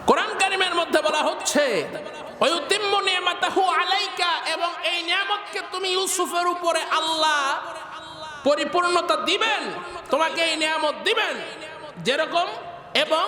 কোরআন কারীমের মধ্যে বলা হচ্ছে, ওয়ায়ুতিম্মু নি'মাতাহু আলাইকা, এবং এই নিয়ামতকে তুমি ইউসুফের উপরে আল্লাহ পরিপূর্ণতা দিবেন, তোমাকে এই নিয়ামত দিবেন যেরকম, এবং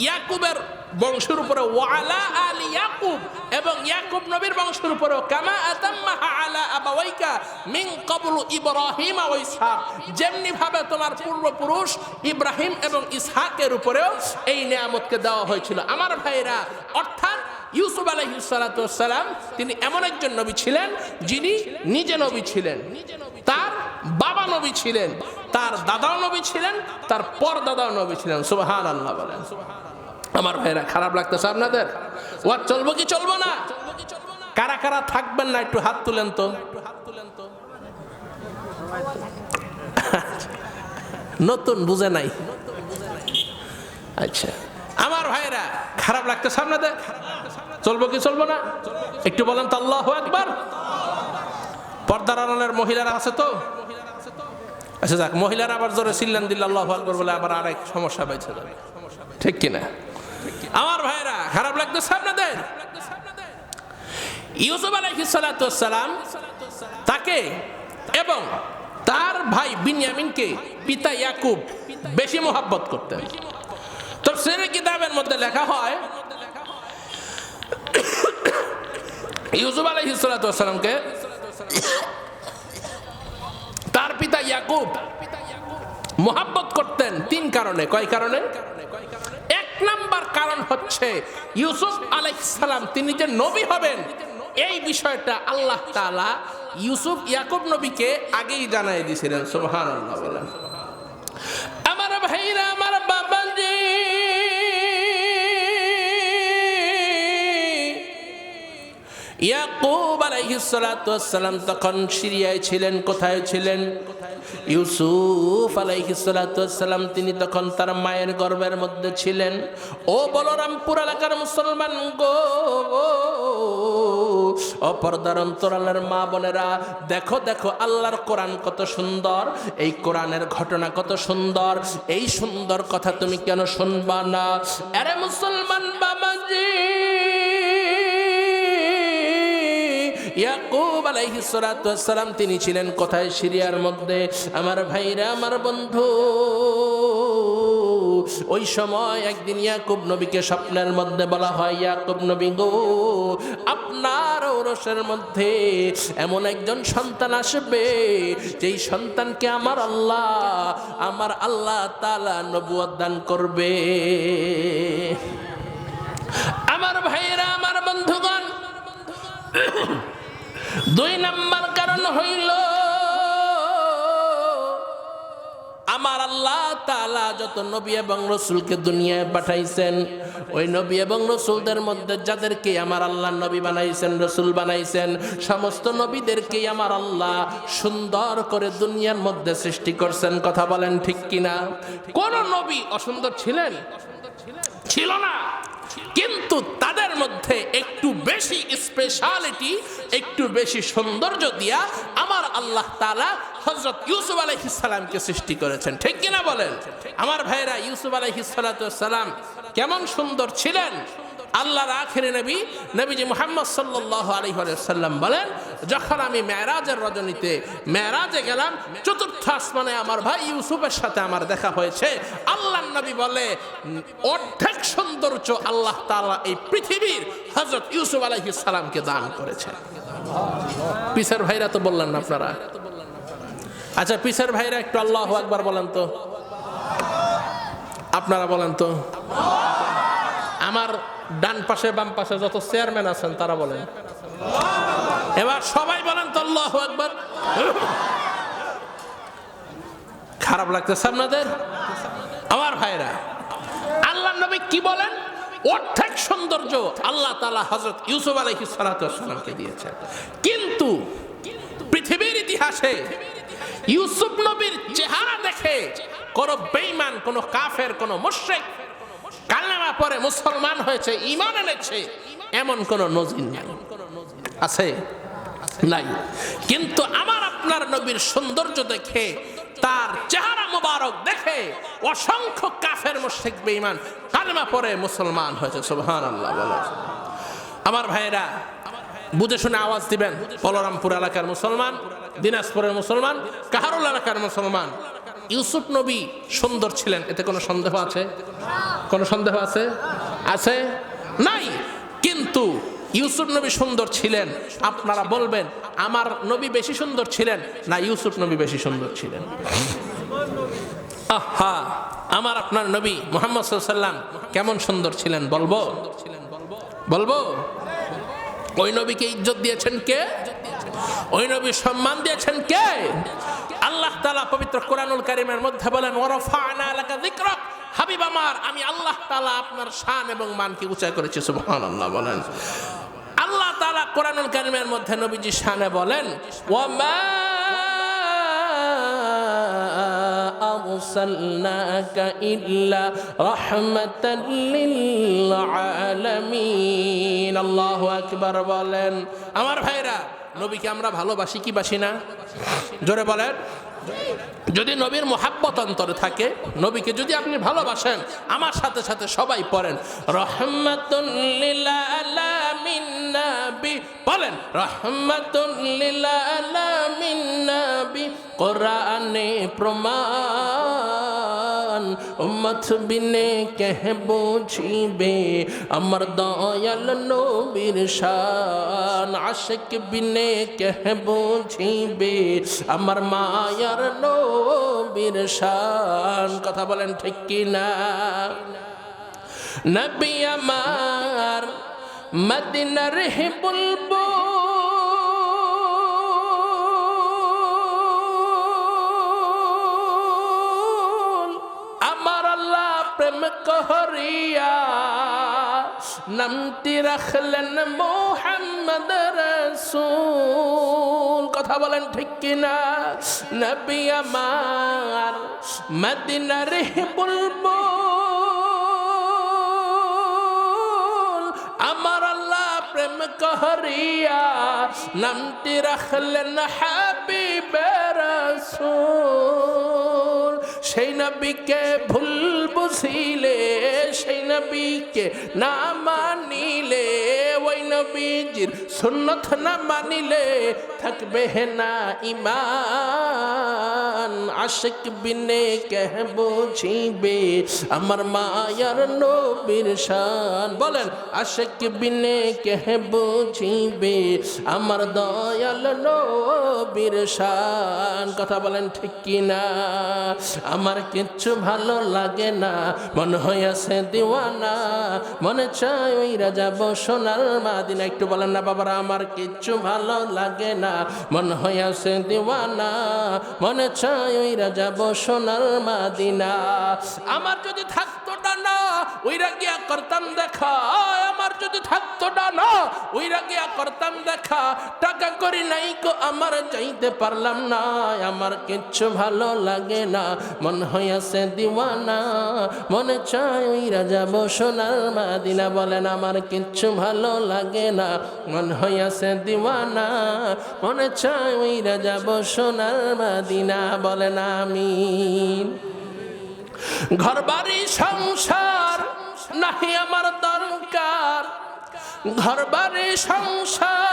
ইয়াকুবের বংশের উপরে ওয়ালা আলি ইয়াকুব এবং ইয়াকুব নবীর বংশের উপরে কামা আতাম্মাহা আলা আবাওয়াইকা মিন ক্বাবলু ইব্রাহিম ওয়া ইসহাক, যেমনি ভাবে তোমার পূর্বপুরুষ ইব্রাহিম এবং ইসহাকের উপরেও এই নিয়ামতকে দেওয়া হয়েছিল। আমার ভাইরা, অর্থাৎ ইউসুফ আলাইহিস সালাতু ওয়াস সালাম তিনি এমন একজন নবী ছিলেন যিনি নিজে নবী ছিলেন, তার বাবা নবী ছিলেন, তার দাদাও নবী ছিলেন, তার পরদাদাও নবী ছিলেন। সুবহানাল্লাহ বলেন। আমার ভাইরা, খারাপ লাগতেছে আপনাদের? ওয়াজ চলবো কি চলবো না? কারা কারা থাকবেন না একটু হাত তুলেন তো। নতুন বুঝে নাই। আচ্ছা আমার ভাইরা, খারাপ লাগতেছে আপনাদের? চলবো কি চলবো না একটু বলেন তো আল্লাহু আকবার। পর্দার আড়ালের মহিলারা আছে তো? আচ্ছা যাক, মহিলারা আবার জোরে চিল্লান দিল্লা আল্লাহু আকবার বলে আবার আরেক সমস্যা বেঁচে যাবে, ঠিক কিনা? আমার ভাইরা, খারাপ লাগতেছে আপনাদের? ইউসুফ আলাইহিস সালাতু ওয়াস সালাম তাকে এবং তার ভাই বিনয়ামিনকে পিতা ইয়াকুব বেশি মোহাব্বত করতেন। তাফসীরের কিতাবের মধ্যে লেখা হয় ইউসুফ আলাইহিস সালাতু ওয়াস সালামকে তার পিতা ইয়াকুব মোহাব্বত করতেন তিন কারণে। কয় কারণে? এক নাম্বার কারণ হচ্ছে ইউসুফ আলাইহিস সালাম তিনি যে নবী হবেন এই বিষয়টা আল্লাহ তাআলা ইউসুফ ইয়াকুব নবীকে আগেই জানিয়ে দিয়েছিলেন। সুবহানাল্লাহ বলেন। আমার ভাইরা, আমার বাবাজি, ইয়াকুব আলাইহিস সালাতু ওয়াস সালাম তখন সিরিয়ায় ছিলেন। কোথায় ছিলেন? ইউসুফ আলাইহিস সালাতু ওয়াস সালাম তিনি তখন তার মায়ের গর্ভের মধ্যে ছিলেন। ও বলরামপুর এলাকার মুসলমান গো, অপরদার অন্তরালের মা বোনেরা, দেখো দেখো আল্লাহর কোরআন কত সুন্দর, এই কোরআনের ঘটনা কত সুন্দর, এই সুন্দর কথা তুমি কেন শুনবা না? আরে মুসলমান বাবাজি, ইয়াকুব আলাইহিস সালাতু ওয়াস সালাম তিনি ছিলেন কোথায়? সিরিয়ার মধ্যে। আমার ভাইরা, আমার বন্ধু, ওই সময় একদিন ইয়াকুব নবীকে স্বপ্নের মধ্যে বলা হয়, ইয়াকুব নবী গো, আপনার ঔরসের মধ্যে এমন একজন সন্তান আসবে যেই সন্তানকে আমার আল্লাহ তাআলা নবুয়ত দান করবে। আমার ভাইরা, আমার বন্ধুগণ, দুই নাম্বার কারণ হইল আমার আল্লাহ তাআলা যত নবী এবং রাসূলকে দুনিয়ায় পাঠাইছেন, ওই নবী এবং রাসূলদের মধ্যে যাদেরকে আমার আল্লাহ নবী বানাইছেন, রাসূল বানাইছেন, সমস্ত নবীদেরকে আমার আল্লাহ সুন্দর করে দুনিয়ার মধ্যে সৃষ্টি করছেন। কথা বলেন ঠিক কিনা? কোন নবী অসুন্দর ছিলেন? ছিল না। কিন্তু তাদের মধ্যে একটু বেশি স্পেশালিটি, একটু বেশি সৌন্দর্য দিয়া আমার আল্লাহ তাআলা হযরত ইউসুফ আলাইহিস সালামকে সৃষ্টি করেছেন। ঠিক কিনা বলেন? আমার ভাইরা, ইউসুফ আলাইহিস সালাতু ওয়াস সালাম কেমন সুন্দর ছিলেন! আল্লাহর আখিরি নবী নবীজি মুহাম্মদ সাল্লাল্লাহু আলাইহি ওয়াসাল্লাম বলেন, যখন আমি মেরাজের রজনীতে মেরাজে গেলাম, চতুর্থ আসমানে আমার ভাই ইউসুফের সাথে আমার দেখা হয়েছে। আল্লাহর নবী বলে, অর্ধেক সৌন্দর্য আল্লাহ তাআলা এই পৃথিবীর হযরত ইউসুফ আলাইহিস সালামকে দান করেছেন। পিসের ভাইরা তো বললেন না আপনারা? আচ্ছা পিসের ভাইরা একটু আল্লাহু আকবার বলেন তো। আপনারা বলেন তো। আমার ডান পাশে বাম পাশে যত চেয়ারম্যান আছেন তারা বলেন। এবার সবাই বলেন তো আল্লাহু আকবার। খারাপ লাগতেছে আপনাদের? আমার ভাইরা, আল্লাহর নবী কি বলেন? অর্ধেক সৌন্দর্য আল্লাহ তাআলা হযরত ইউসুফ আলাইহিস সালাতু ওয়াস সালামকে দিয়েছেন। কিন্তু পৃথিবীর ইতিহাসে ইউসুফ নবীর চেহারা দেখে কোন বেঈমান, কোন কাফের, কোন মুশরিক কালেমা পড়ে মুসলমান হয়েছে, ঈমান এনেছে, এমন কোন নজির নাই। আছে? নাই। কিন্তু আমার আপনার নবীর সৌন্দর্য দেখে, তার চেহারা মুবারক দেখে অসংখ্য কাফের মুশরিক বেঈমান কালেমা পড়ে মুসলমান হয়েছে। সুবহানাল্লাহ বলো। আমার ভাইরা, বুঝে শুনে আওয়াজ দিবেন। বলরামপুর এলাকার মুসলমান, দিনাজপুরের মুসলমান, কাহারুল এলাকার মুসলমান, ইউসুফ নবী সুন্দর ছিলেন, এতে কোনো সন্দেহ আছে? কোনো সন্দেহ আছে? আছে? নাই। কিন্তু ইউসুফ নবী সুন্দর ছিলেন। আপনারা বলবেন আমার নবী বেশি সুন্দর ছিলেন না ইউসুফ নবী বেশি সুন্দর ছিলেন? আহা, আমার আপনার নবী মুহাম্মদ সাল্লাল্লাহু আলাইহি ওয়াসাল্লাম কেমন সুন্দর ছিলেন বলবো? বলবো? ওই নবীকে ইজ্জত দিয়েছেন কে? ওই নবী সম্মান দিয়েছেন কে? আল্লাহ তাআলা পবিত্র কোরআনুল কারীমের মধ্যে বলেন ওয়ারাফা'না লাকা যিকরাক, হাবিব আমার আমি আল্লাহ তাআলা আপনার শান এবং মানকে উঁচা করেছি। সুবহানাল্লাহ বলেন। আল্লাহ তাআলা কোরআনুল কারীমের মধ্যে নবীজি শানে বলেন ওয়ামা আরসালনাকা ইল্লা রাহমাতাল লিল আলামিন। আল্লাহু আকবার বলেন। আমার ভাইরা, নবীকে আমরা ভালোবাসি কি বাসি না? জোরে বলেন। যদি নবীর মোহাব্বত অন্তরে থাকে, নবীকে যদি আপনি ভালোবাসেন, আমার সাথে সাথে সবাই পড়েন রহমাতুল লিল আলামিন নবী, বলেন রহমাতুল লিল আলামিন নবী। কোরআনে প্রমাণ উম্মত বিনে কে বুঝিবে আমার দয়াল নবীর শান। আশিক বিনে কে বুঝিবে আমার মায়ার নবীর শান। কথা বলেন ঠিক কি না? নবী আমার মদিনার হে বুলবুল, আমার আল্লাহ প্রেম করিয়া নামটি রাখলেন মুহাম্মদ রাসূল। কথা বলেন ঠিক কিনা? নবী আমার মদিনার হে বুলবুল, আমার আল্লাহ প্রেম করিয়া নামটি রাখলেন হাবিবে রাসূল। সেই নবীকে ভুল বুঝিলে, সেই নবীকে না মানিলে, ওই নবীজির সুন্নত না মানিলে থাকবে না ঈমান। আশিক বিনে কে বুঝিবে আমার মায়ার নবীর শান। বলেন আশিক বিনে কে বুঝিবে আমার দয়াল নবীর শান। কথা বলেন ঠিক কি না? আমার কিচ্ছু ভালো লাগে না, মনে হইয়াছে দিওয়ানা, মনে চায় ওইরা যাব সোনার মাদিনা। একটু বলেন না বাবারা, আমার কিচ্ছু ভালো লাগে না, মনে হইয়াছে দিওয়ানা, মনে চায় ওইরা যাব সোনার মাদিনা। আমার যদি থাকতো ডানা ওইরা গিয়া করতাম দেখা, আমার যদি থাকতো ডানা ওইরা গিয়া করতাম দেখা। টাকা করি নাই কো আমার যাইতে পারলাম না, আমার কিচ্ছু ভালো লাগে না, মন হইয়াছে দিওয়ানা, মনে চায় ওইরা যাব সোনার মাদিনা। বলেন আমার কিচ্ছু ভালো লাগে না, মন হইয়াছে দিওয়ানা, মনে চায় ওইরা যাব সোনার মাদিনা। বলেন আমিন। ঘর বাড়ি সংসার নাহি আমার দরকার, ঘর বাড়ি সংসার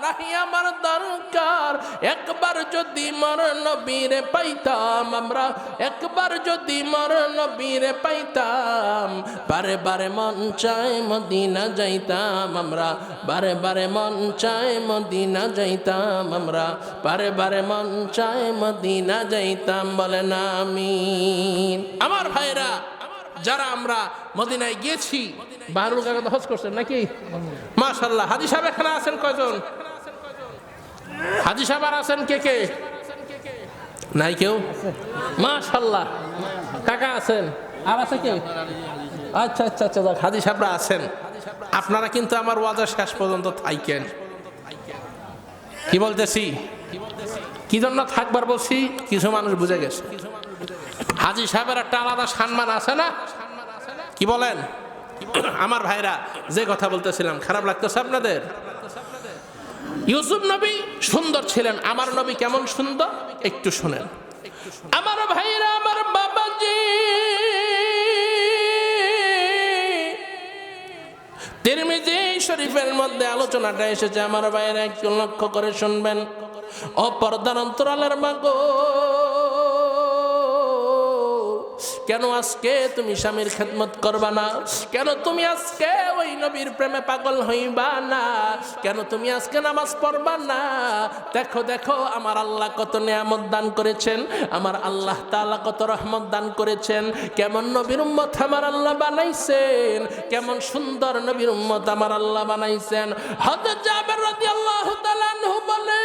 নাহি আমার দরকার। একবার যদি মর নবীরে পাইতাম আমরা, একবার যদি মর নবীরে পাইতাম, বারে বারে মন চায় মদিনা যাইতাম আমরা, বারে বারে মন চায় মদিনা যাইতাম আমরা, বারে বারে মন চায় মদিনা যাইতাম। বলেন আমিন। আমার ভাইরা, যারা আমরা মদিনায় গিয়েছি, বাহরুল কাকা হজ করছেন নাকি? মাশাআল্লাহ। হাজী সাহেব এখানে আছেন কয়জন? হাজী সাহেব আর আছেন কে কে? নাই কেউ? মাশাআল্লাহ। কাকা আছেন, আর আছে কে? আচ্ছা আচ্ছা আচ্ছা, হাজী সাহেবরা আছেন। আপনারা কিন্তু আমার ওয়াজের শেষ পর্যন্ত থাকেন। কি বলতেছি? কি জন্য থাকবার বলছি কিছু মানুষ বুঝে গেছে। হাজী সাহেবের একটা আলাদা সম্মান আছে না? কি বলেন? আমার ভাইরা, যে কথা বলতেছিলাম, খারাপ লাগতেছে আপনাদের? ইউসুফ নবী সুন্দর ছিলেন। আমার নবী কেমন সুন্দর একটু শুনেন। আমার ভাইরা, আমার বাবাজি, তিরমিজি শরীফের মধ্যে আলোচনাটা এসেছে। আমার ভাইরা একটু লক্ষ্য করে শুনবেন। অপরদার অন্তরালের মাগো, কেন আজকে তুমি স্বামীর খেদমত করবা না? কেন তুমি আজকে ওই নবীর প্রেমে পাগল হইবা না? কেন তুমি আজকে নামাজ পড়বা না? দেখো দেখো আমার আল্লাহ কত নিয়ামত দান করেছেন, আমার আল্লাহ তাআলা কত রহমত দান করেছেন, কেমন নবীর উম্মত আমার আল্লাহ বানাইছেন, কেমন সুন্দর নবীর উম্মত আমার আল্লাহ বানাইছেন। হযরত জাবের রাদিয়াল্লাহু তাআলা আনহু বলেন,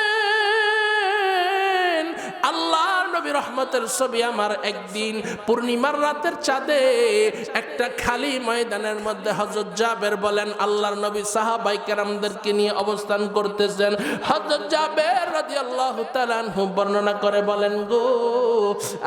আল্লাহর নবী রহমতের ছবি আমার একদিন পূর্ণিমার রাতের চাঁদে একটা খালি ময়দানের মধ্যে হযরত জাবের বলেন আল্লাহর নবী সাহাবায়ে কেরামদেরকে নিয়ে অবস্থান করতেছেন। হযরত জাবের রাদিয়াল্লাহু তাআলা আনহু বর্ণনা করে বলেন, গো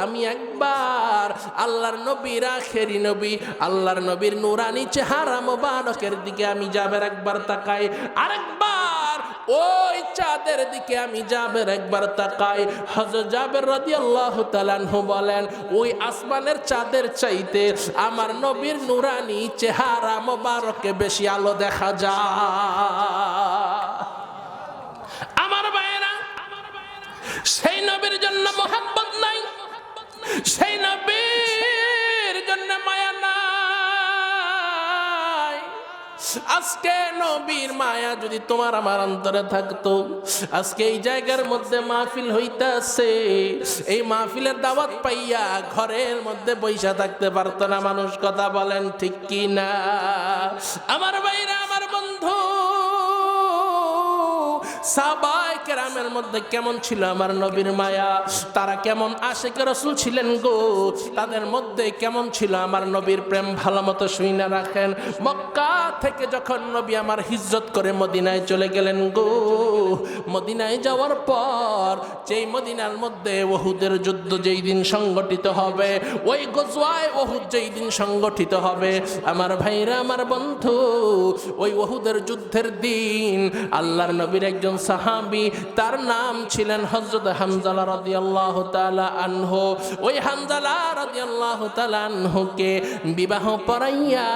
আমি একবার আল্লাহর নবীর আখেরি নবী আল্লাহর নবীর নূরানি চেহারা মোবারকের দিকে আমি জাবের একবার তাকাই, আরেকবার ওই চাঁদের দিকে আমি জাবের একবার তাকাই। হযরত জাবের রাদিয়াল্লাহু তাআলা আনহু বলেন, ওই আসমানের চাঁদের চাইতে আমার নবীর নূরানি চেহারা মোবারকে বেশি আলো দেখা যায়। আমার ভাইয়েরা, সেই নবীর জন্য মোহাব্বত নাই, সেই নবীর জন্য মায়া নাই। আজকে নবীর মায়া যদি তোমার আমার অন্তরে থাকতো, আজকে এই জায়গার মধ্যে মাহফিল হইতাছে, এই মাহফিলের দাওয়াত পাইয়া ঘরের মধ্যে বইসা থাকতে পারতো না মানুষ। কথা বলেন ঠিক কি না? আমার ভাইরা, আমার বন্ধু, সাহাবায়ে কেরামের মধ্যে কেমন ছিল আমার নবীর মায়া, তারা কেমন আশিকে রাসূল ছিলেন গো, তাদের মধ্যে কেমন ছিল আমার নবীর প্রেম, ভালো মতো শুইনা রাখেন। মক্কা থেকে যখন নবী আমার হিজরত করে মদিনায় চলে গেলেন গো, মদিনায় যাওয়ার পর যেই মদিনার মধ্যে উহুদের যুদ্ধ যেই দিন সংগঠিত হবে, ওই গজওয়ায়ে উহুদ যেই দিন সংগঠিত হবে, আমার ভাইরা, আমার বন্ধু, ওই উহুদের যুদ্ধের দিন আল্লাহর নবীর একজন সাহাবী, তার নাম ছিলেন হযরত হামজালা রাদিয়াল্লাহু তাআলা আনহু। ওই হামজালা রাদিয়াল্লাহু তাআলা আনহুকে বিবাহ পড়াইয়া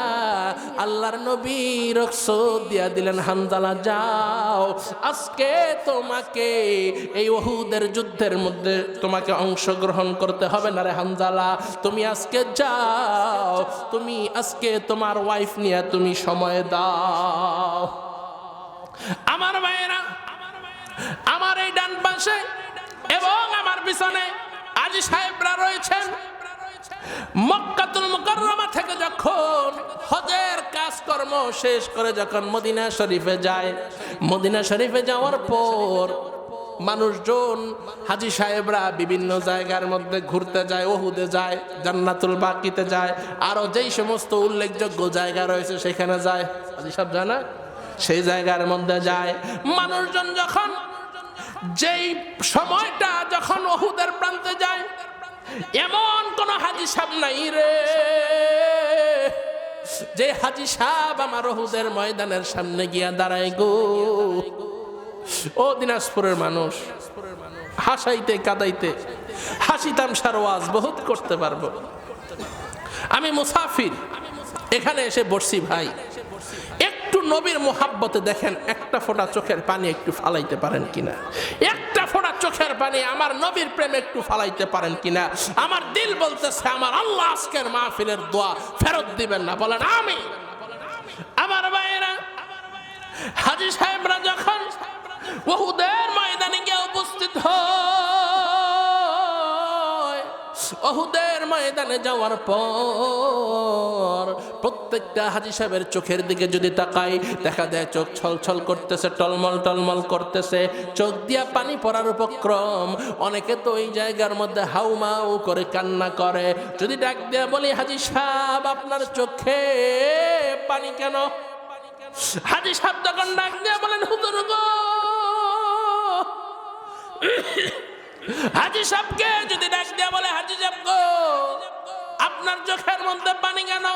আল্লাহর নবী রুখসত দিয়া দিলেন, হামজালা যাও, আজকে তোমাকে এই উহুদের যুদ্ধের মধ্যে তোমাকে অংশগ্রহণ করতে হবে না রে হামজালা, তুমি আজকে যাও, তুমি আজকে তোমার ওয়াইফ নিয়ে তুমি সময় দাও। আমার ভাইয়েরা, আমার এই ডান পাশে এবং আমার পিছনে আজি সাহেবরা রয়েছেন। মক্কাতুল মুকাররমা থেকে যখন হজের কাজকর্ম শেষ করে যখন মদিনা শরীফে যায়, মদিনা শরীফে যাওয়ার পর মানুষজন, হাজী সাহেবরা বিভিন্ন জায়গার মধ্যে ঘুরতে যায়, উহুদে যায়, জান্নাতুল বাকিতে যায়, আরো যেই সমস্ত উল্লেখযোগ্য জায়গা রয়েছে সেখানে যায়। হাজী সাহেব জানা সেই জায়গার মধ্যে যায়। মানুষজন যখন যেই সময়টা যখন উহুদের প্রান্তে যায়, এমন কোন হাজী সাহেব নাই রে যে হাজী সাহেব আমার উহুদের ময়দানের সামনে গিয়া দাঁড়ায় গো। ও দিনাজপুরের মানুষ, হাসাইতে কাদাইতে হাসি তামসার ওয়াজ বহুত করতে পারবো। আমি মুসাফির, এখানে এসে বসছি ভাই, একটু নবীর মোহাব্বতে দেখেন একটা ফোঁটা চোখের পানি একটু ফালাইতে পারেন কিনা, একটা ফোঁটা চোখের পানি আমার নবীর প্রেমে একটু ফালাইতে পারেন কিনা। আমার দিল বলতেছে আমার আল্লাহ আজকের মাহফিলের দোয়া ফেরত দিবেন না, বলেন আমি। আমার ভাইয়েরা, হাজী সাহেবরা যখন উহুদের ময়দানে গিয়ে উপস্থিত হয়, উহুদের ময়দানে যাওয়ার পর প্রত্যেকটা হাজী সাহেবের চোখের দিকে যদি তাকাই, দেখা যায় চোখ ছলছল করতেছে, টলমল টলমল করতেছে, চোখ দিয়া পানি পড়ার উপক্রম। অনেকে তো এই জায়গার মধ্যে হাউমাউ করে কান্না করে। যদি ডাক দিয়া বলি, হাজী সাহেব আপনার চোখে পানি কেন? হাজী সাহেব তখন ডাক দিয়া বলেন, হুজুর গো, হাজী সাহেবকে যদি ডাক দিয়া বলে, হাজী সাহেব গো আপনার চোখের মধ্যে পানি কেন?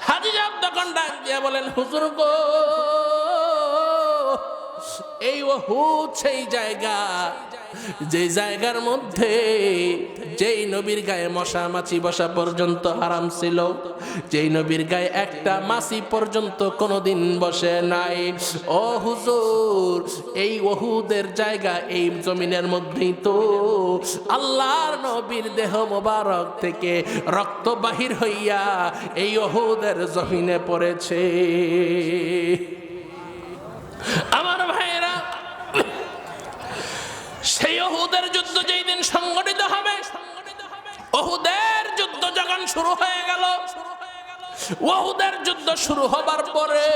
হাজী সাহেব তখন ডাক দিয়া বলেন, হুজুর গো, এই উহুদ সেই জায়গা যে জায়গার মধ্যে যেই নবীর গায়ে মশা মাছি বসা পর্যন্ত হারাম ছিল, যেই নবীর গায়ে একটা মাছি পর্যন্ত কোনোদিন বসে নাই। ও হুজুর, এই ওহুদের জায়গা এই জমিনের মধ্যেই তো আল্লাহর নবীর দেহ মোবারক থেকে রক্ত বাহির হইয়া এই ওহুদের জমিনে পড়েছে। আমার ভাইরা, সেই ওহুদের যুদ্ধ যেই দিন সংগঠিত হবে, ওহুদের যুদ্ধ যখন শুরু হয়ে গেল, ওহুদের যুদ্ধ শুরু হবার পরে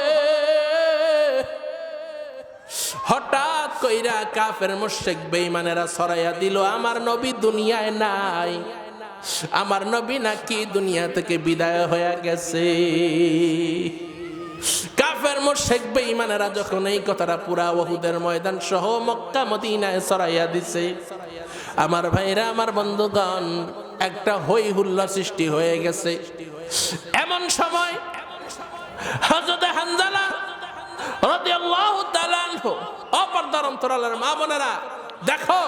হঠাৎ কইরা কাফের মুশরিক বেঈমানেরা ছড়াইয়া দিল, আমার নবী দুনিয়ায় নাই, আমার নবী নাকি দুনিয়া থেকে বিদায় হয়ে গেছে। কাফের মুশরিক বেঈমানেরা যখন এই কথাটা পুরা ওহুদের ময়দান সহ মক্কা মদিনায় ছড়াইয়া দিছে, আমার ভাইরা, আমার বন্ধুগণ, একটা হই হুল্লা সৃষ্টি হয়ে গেছে। এমন সময় হযরত হানজালা রাদিয়াল্লাহু তাআলা আনহু, অপরদার অন্তরালের মা বোনেরা, দেখো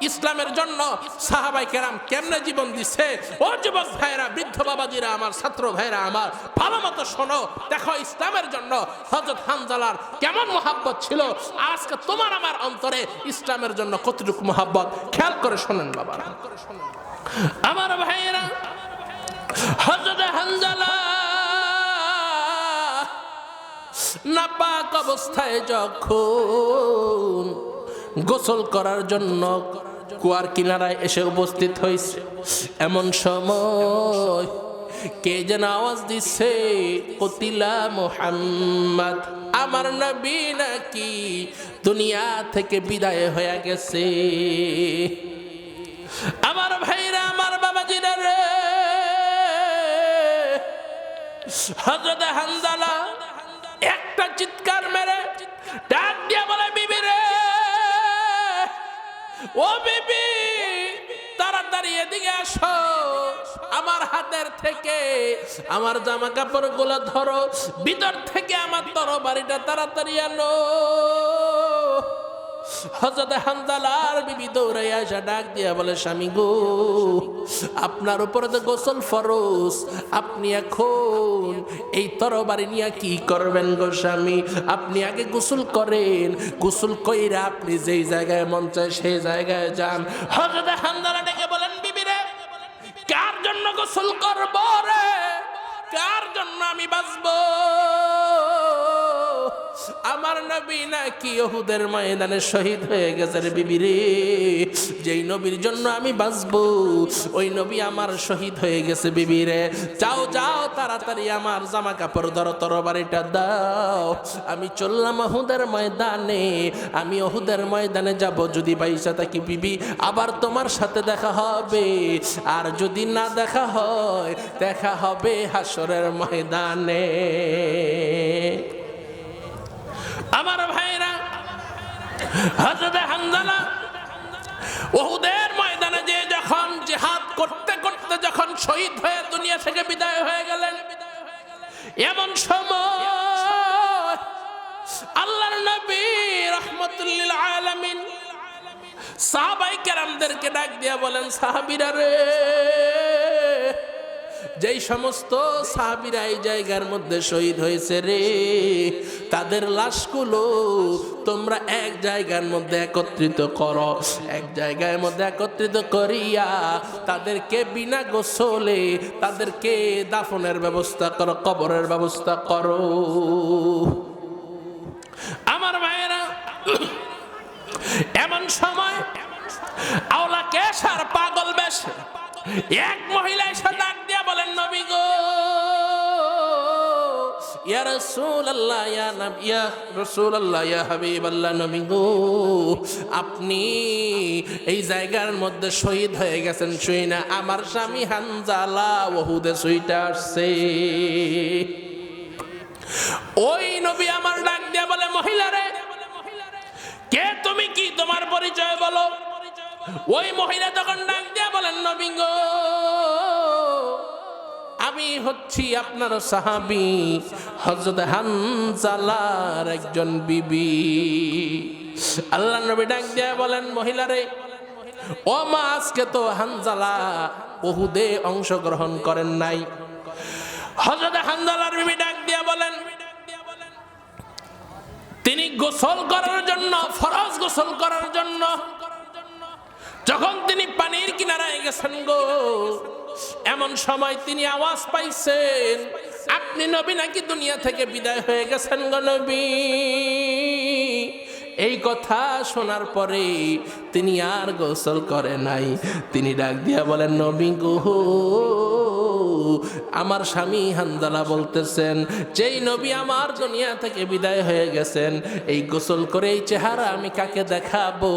ইসলামের জন্য সাহাবাই কেরাম কেমনে জীবন দিচ্ছে। ও যুবক ভাইরা, বৃদ্ধ বাবাজিরা, আমার ছাত্র ভাইরা, আমার ভালো মতো শোনো। দেখো ইসলামের জন্য হযরত হানজালার কেমন মহাব্বত ছিল, আজকে তোমার আমার অন্তরে ইসলামের জন্য কতটুকু মহাব্বত, খেয়াল করে শোনেন বাবা। আমার ভাইরা, হযরত হানজালা নাপাক অবস্থায় যখন গোসল করার জন্য কুয়ার কিনারায় এসে উপস্থিত হয়েছে, এমন সময় কে যেন আওয়াজ দিচ্ছে, কতিলা মুহাম্মদ, আমার নবী নাকি দুনিয়া থেকে বিদায় হয়ে গেছে। আমার ভাইরা, আমার বাবাজিরা রে, হযরত হানজালা একটা চিৎকার মেরে ডাক দিয়া বলে, বিবি রে, ও বিবি, তাড়াতাড়ি এদিকে আসো, আমার হাতের থেকে আমার জামা কাপড় গুলো ধরো, ভিতর থেকে আমার তরবারিটা তাড়াতাড়ি আনো। হযরত হানজালার বিবি দৌড়াইয়া এসে ডাক দিয়া বলে, স্বামী গো, আপনার উপরে তো গোসল ফরজ, আপনি এখন এই তরবারি নিয়ে কি করবেন গো স্বামী? আপনি আগে গোসল করেন, গোসল কইরা আপনি যেই জায়গায় মন চায় সেই জায়গায় যান। হযরত হানজালা ডেকে বলেন, বিবি রে, কার জন্য গোসল করব রে, কার জন্য আমি বাঁচবো? আমার নবী নাকি উহুদের ময়দানে শহীদ হয়ে গেছে রে বিবি রে, যেই নবীর জন্য আমি বাঁচবো ওই নবী আমার শহীদ হয়ে গেছে বিবি রে। যাও যাও, তাড়াতাড়ি আমার জামা কাপড় ধরো, তরবারিটা দাও, আমি চললাম উহুদের ময়দানে, আমি উহুদের ময়দানে যাব, যদি বাইসা থাকি বিবি আবার তোমার সাথে দেখা হবে, আর যদি না দেখা হয় দেখা হবে হাসরের ময়দানে। আমার ভাইরা, হযরত হানজালা উহুদের ময়দানে যে যখন জিহাদ করতে করতে যখন শহীদ হয়ে দুনিয়া থেকে বিদায় হয়ে গেলেন, এমন সময় আল্লাহর নবী রাহমাতুল লিল আলামিন সাহাবায়ে কেরামদেরকে ডাক দিয়া বলেন, সাহাবীরা রে, যেই সমস্ত সাহাবীরা এই জায়গার মধ্যে শহীদ হয়েছে রে, তাদের লাশগুলো তোমরা এক জায়গার মধ্যে একত্রিত করো, এক জায়গার মধ্যে একত্রিত করিয়া তাদেরকে বিনা গোসলে তাদেরকে দাফনের ব্যবস্থা করো, কবরের ব্যবস্থা করো। আমার ভাইয়েরা, এমন সময় আওলা কেশার পাগল বেশ এক মহিলা এসে ডাক দিয়া বলেন, নবী গো, ইয়া রাসূলুল্লাহ, ইয়া নবী, ইয়া রাসূলুল্লাহ, ইয়া হাবিবাল্লাহ, নবী গো, আপনি এই জায়গার মধ্যে শহীদ হয়ে গেছেন শুই না, আমার স্বামী হানজালা উহুদে শহীদ আসছে। ওই নবী আমার ডাক দিয়া বলে, মহিলা রে, কে তুমি, কি তোমার পরিচয় বলো? ওই মহিলা তখন ডাক দিয়া বলেন, নবী গো, আমি হচ্ছি আপনার সাহাবী হযরত হানজালার একজন বিবি। আল্লাহর নবী ডাক দিয়া বলেন, মহিলা রে, ও মা, আজকে তো হানজালা উহুদে অংশগ্রহণ করেন নাই। হযরত হানজালার বিবি ডাক দিয়া বলেন, তিনি গোসল করার জন্য, ফরজ গোসল করার জন্য যখন তিনি পানির কিনারায় গেছেন গো, এমন সময় তিনি আওয়াজ পাইছেন, আপনি নবী নাকি দুনিয়া থেকে বিদায় হয়ে গেছেন গো নবী। এই কথা শোনার পরে তিনি আর গোসল করে নাই। তিনি ডাক দিয়া বলেন, নবী গো, আমার স্বামী হানজালা বলতেছেন, যেই নবী আমার দুনিয়া থেকে বিদায় হয়ে গেছেন, এই গোসল করে এই চেহারা আমি কাকে দেখাবো?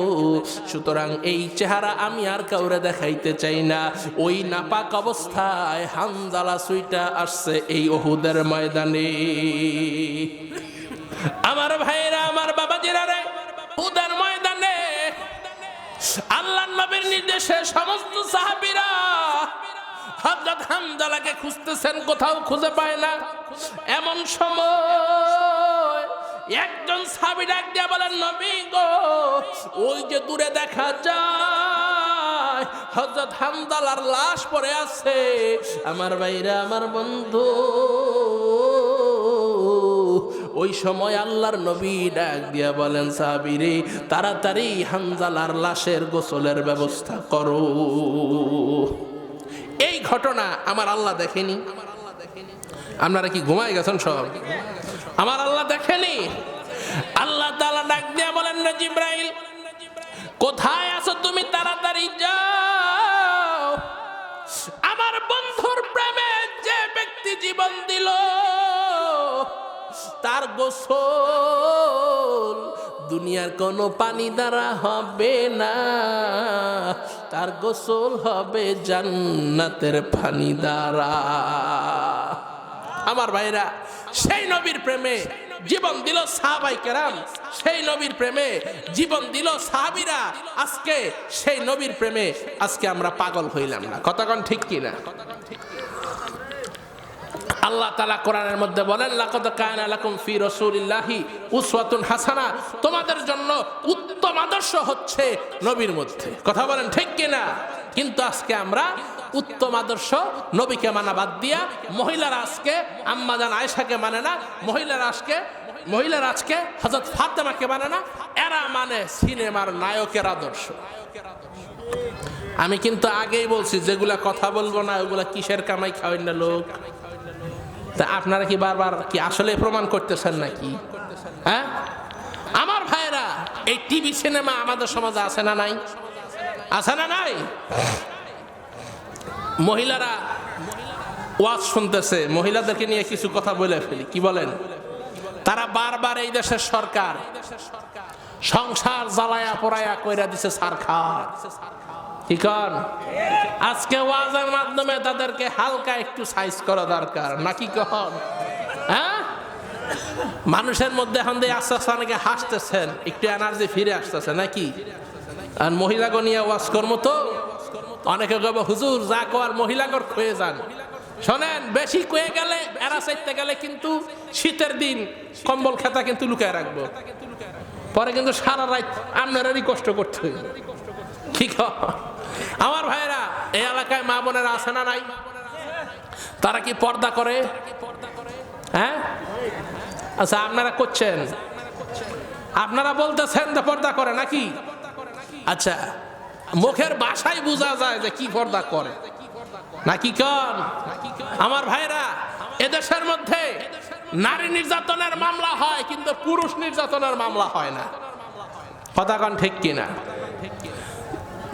সুতরাং এই চেহারা আমি আর কাউরে দেখাইতে চাই না। ওই নাপাক অবস্থায় হানজালা সুইটা আসছে এই উহুদের ময়দানে। আমার ভাইরা, আমার বাবাজিরা রে, উহুদের ময়দানে আল্লাহর নবীর নির্দেশে সমস্ত সাহাবীরা হযরত হানজালাকে খুঁজতেছেন, কোথাও খুঁজে পায় না। এমন সময় একজন সাহাবী ডাক দিয়া বলেন, নবী গো, ওই যে দূরে দেখা যায় হযরত হানজালার লাশ পড়ে আছে। আমার ভাইরা, আমার বন্ধু, ওই সময় আল্লাহর নবী ডাক দিয়া বলেন, সাহাবীরে, তাড়াতাড়ি হানজালার লাশের গোসলের ব্যবস্থা করো। এই ঘটনা আমার আল্লাহ দেখেনি? আপনারা কি ঘুমায় গেছেন সব? আমার আল্লাহ দেখেনি? আল্লাহ তাআলা ডাক দিয়া বলেন, না জিবরাইল, কোথায় আছো তুমি? তাড়াতাড়ি যাও। আমার বন্ধুর প্রেমে যে ব্যক্তি জীবন দিল, তার গোসল দুনিয়ার কোনো পানি দ্বারা হবে না, তার গোসল হবে জান্নাতের পানি দ্বারা। আমার ভাইরা, সেই নবীর প্রেমে জীবন দিল সাহাবায়ে কেরাম, সেই নবীর প্রেমে জীবন দিল সাহাবীরা। আজকে সেই নবীর প্রেমে আজকে আমরা পাগল হইলাম না। কথা কোন ঠিক কিনা? আল্লাহ তাআলা কোরআনের মধ্যে বলেন, লাকাদ কানা লাকুম ফি রাসূলিল্লাহি উসওয়াতুন হাসানা, তোমাদের জন্য উত্তম আদর্শ হচ্ছে নবীর মধ্যে। কথা বলেন ঠিক কিনা? কিন্তু আজকে আমরা উত্তম আদর্শ নবীকে মানা বাদ দিয়া মহিলারা আজকে আম্মা জান আয়েশাকে মানে না, মহিলারা আজকে হযরত ফাতেমাকে মানে না, এরা মানে সিনেমার নায়কের আদর্শ। আমি কিন্তু আগেই বলছি, যেগুলা কথা বলবো না ওগুলা কিসের কামাই খাওয়েন না লোক। তা আপনারা কি বারবার কি আসলে প্রমাণ করতেছেন নাকি? হ্যাঁ আমার ভাইরা, এই টিভি সিনেমা আমাদের সমাজে আছে না নাই? আছে না নাই? মহিলারা ওয়াজ শুনতেছে, মহিলাদেরকে নিয়ে কিছু কথা বলে ফেলি, কি বলেন? তারা বারবার এই দেশের সরকার সংসার জ্বালায়া পোড়ায়া কইরা দিছে সরকার। কি কন? আজকে ওয়াজের মাধ্যমে তাদেরকে হালকা একটু সাইজ করা দরকার নাকি কন? হ্যাঁ, মানুষের মধ্যে এখন দিয়ে আস্তে আস্তে অনেকে হাসতেছেন, একটু এনার্জি ফিরে আসতেছে নাকি? আর মহিলাকে নিয়ে ওয়াজ করবো তো অনেকে কব, হুজুর যা কর মহিলাগর খুয়ে যান। শোনেন, বেশি কুয়ে গেলে এরা চাইতে গেলে কিন্তু শীতের দিন কম্বল খেতা কিন্তু লুকায় রাখবো, পরে কিন্তু সারা রাত আপনারারই কষ্ট করতে হইবে। কি আমার ভাইরা, এই এলাকায় মা বোনেরা আছে না নাই? তারা কি পর্দা করে? হ্যাঁ, আচ্ছা, আপনারা করছেন, আপনারা বলতেছেন যে পর্দা করে নাকি? আচ্ছা, মুখের ভাষায় বোঝা যায় যে কি পর্দা করে নাকি কন? আমার ভাইরা, এদেশের মধ্যে নারী নির্যাতনের মামলা হয় কিন্তু পুরুষ নির্যাতনের মামলা হয় না। কথা কন ঠিক কিনা?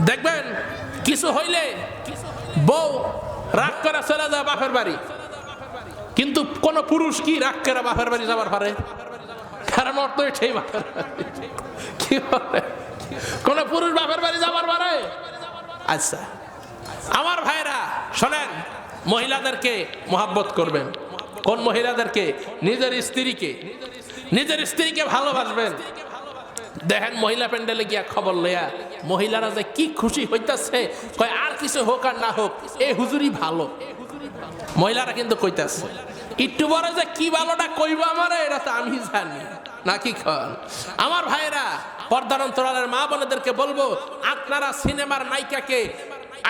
দেখবেন কিছু হইলে বউ রাগ করে চলে যায় বাপের বাড়ি, কিন্তু কোন পুরুষ কি রাগ করে বাপের বাড়ি যাবার পারে? কারণ ওর তো এটাই বাপের বাড়ি। কি বলে? কোন পুরুষ বাপের বাড়ি যাবার পারে? আচ্ছা আমার ভাইরা শোনেন, মহিলাদেরকে মহব্বত করবেন। কোন মহিলাদেরকে? নিজের স্ত্রীকে ভালোবাসবেন। দেখেন মহিলা প্যান্ডেলে গিয়া খবর লইয়া মহিলারা যে কি খুশি হইতাছে, কয় আর কিছু হোক আর না হোক এই হুজুরই ভালো। মহিলারা কিন্তু কইতাছে, একটু বড় যে কি ভালোটা কইব আমারে, এটা তো আমি জানি নাকি খান? আমার ভাইরা, পর্দার অন্তরালের মা বোনেদেরকে বলবো, আপনারা সিনেমার নায়িকাকে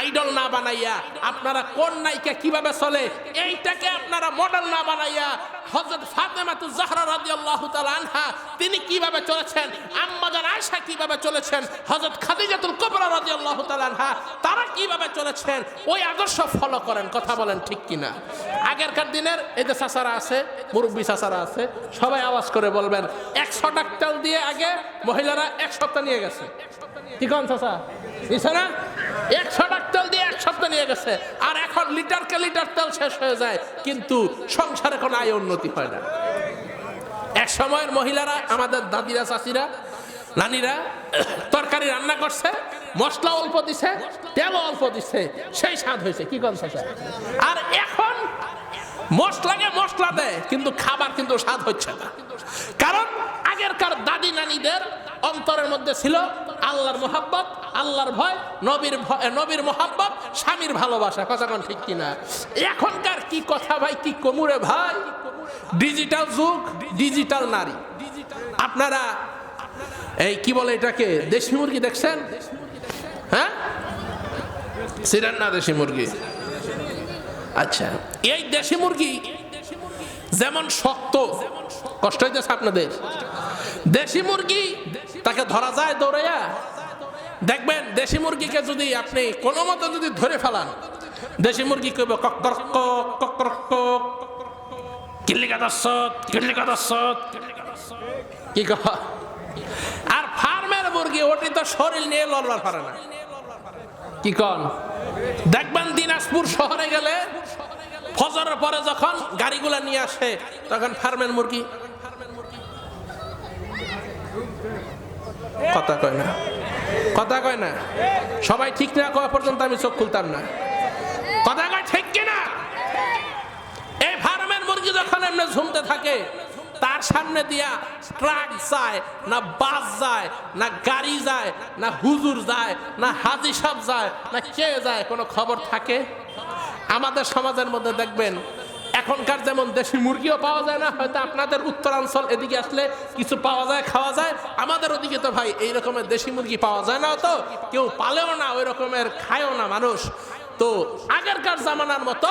আইডল না বানাইয়া, আপনারা কোন নায়িকা কিভাবে চলে এইটাকে আপনারা মডেল না বানাইয়া, হযরত ফাতেমাতুজ জাহরা রাদিয়াল্লাহু তাআলা আনহা তিনি কিভাবে চলেছেন, আম্মা জান আয়েশা কিভাবে চলেছেন, হযরত খাদিজাতুল কুবরা রাদিয়াল্লাহু তাআলা আনহা তারা কিভাবে চলেছেন, ওই আদর্শ ফলো করেন। কথা বলেন ঠিক কিনা? আগেরকার দিনের এই যে চাচারা আছে, মুরব্বী চাচারা আছে, সবাই আওয়াজ করে বলবেন 100 টাকা তেল দিয়ে আগে মহিলারা 1 সপ্তাহ নিয়ে গেছে। কি কোন চাচা দিছে না? 100 টাকা তেল দিয়ে 1 সপ্তাহ নিয়ে গেছে, আর এখন লিটারকে লিটার তেল শেষ হয়ে যায়, কিন্তু সংসারে কোনো আয় উন্নতি হয় না। এক সময়ের মহিলারা, আমাদের দাদিরা, চাচিরা, নানিরা তরকারি রান্না করছে, মশলা অল্প দিছে, তেল অল্প দিছে, সেই স্বাদ হয়েছে। কি কোন চাচা? আর এখন মশলাকে মশলা দেয়, কিন্তু খাবার কিন্তু স্বাদ হচ্ছে না। কারণ আগেরকার দাদি নানিদের অন্তরের মধ্যে ছিল আল্লাহর মোহাব্বত, আল্লাহর ভয়, নবীর মোহাব্বত, স্বামীর ভালোবাসা। কথা কোন ঠিক কিনা? এখনকার কি কথা ভাই, কি কমুরে ভাই, ডিজিটাল যুগ, ডিজিটাল নারী। আপনারা এই কি বলে এটাকে, দেশি মুরগি দেখছেন? হ্যাঁ, সিরান না দেশি মুরগি? আচ্ছা, এই দেশি মুরগি যেমন শক্ত, কষ্ট হইতেছে আপনাদের? দেশি মুরগি তাকে ধরা যায় দৌড়াইয়া? দেখবেন দেশি মুরগিকে যদি আপনি কোনো মতো যদি ধরে ফেলান, দেশি মুরগি কইব কক্করক কক্করক, কিল্লিকা দස්සত কিল্লিকা দස්සত, কি কহ? আর ফার্মের মুরগি ওটি তো শরীর নিয়ে লড়বার পারে না। কি কন? দেখবেন দিনাজপুর শহরে গেলে ফজরের পরে যখন গাড়িগুলা নিয়ে আসে, তখন ফার্মের মুরগি কথা কয় না, কথা কয় না। সবাই ঠিক না কওয়া পর্যন্ত আমি চোখ খুলতাম না। কথা কয় ঠিক কিনা? এই ফার্মের মুরগি যখন এমনি ঝুমতে থাকে, তার সামনে দিয়া ট্রাক যায় না, বাস যায় না, গাড়ি যায় না, হুজুর যায় না, হাজি সাহেব যায় না, কে যায়, কোনো খবর থাকে? আমাদের সমাজের মধ্যে দেখবেন এখনকার যেমন দেশি মুরগিও পাওয়া যায় না, হয়তো আপনাদের উত্তরাঞ্চল এদিকে আসলে কিছু পাওয়া যায়, খাওয়া যায়। আমাদের ওদিকে তো ভাই এই রকমের দেশি মুরগি পাওয়া যায় না, তো কেউ পালেও না, ওই রকমের খায়ও না মানুষ। তো আগেরকার জামানার মতো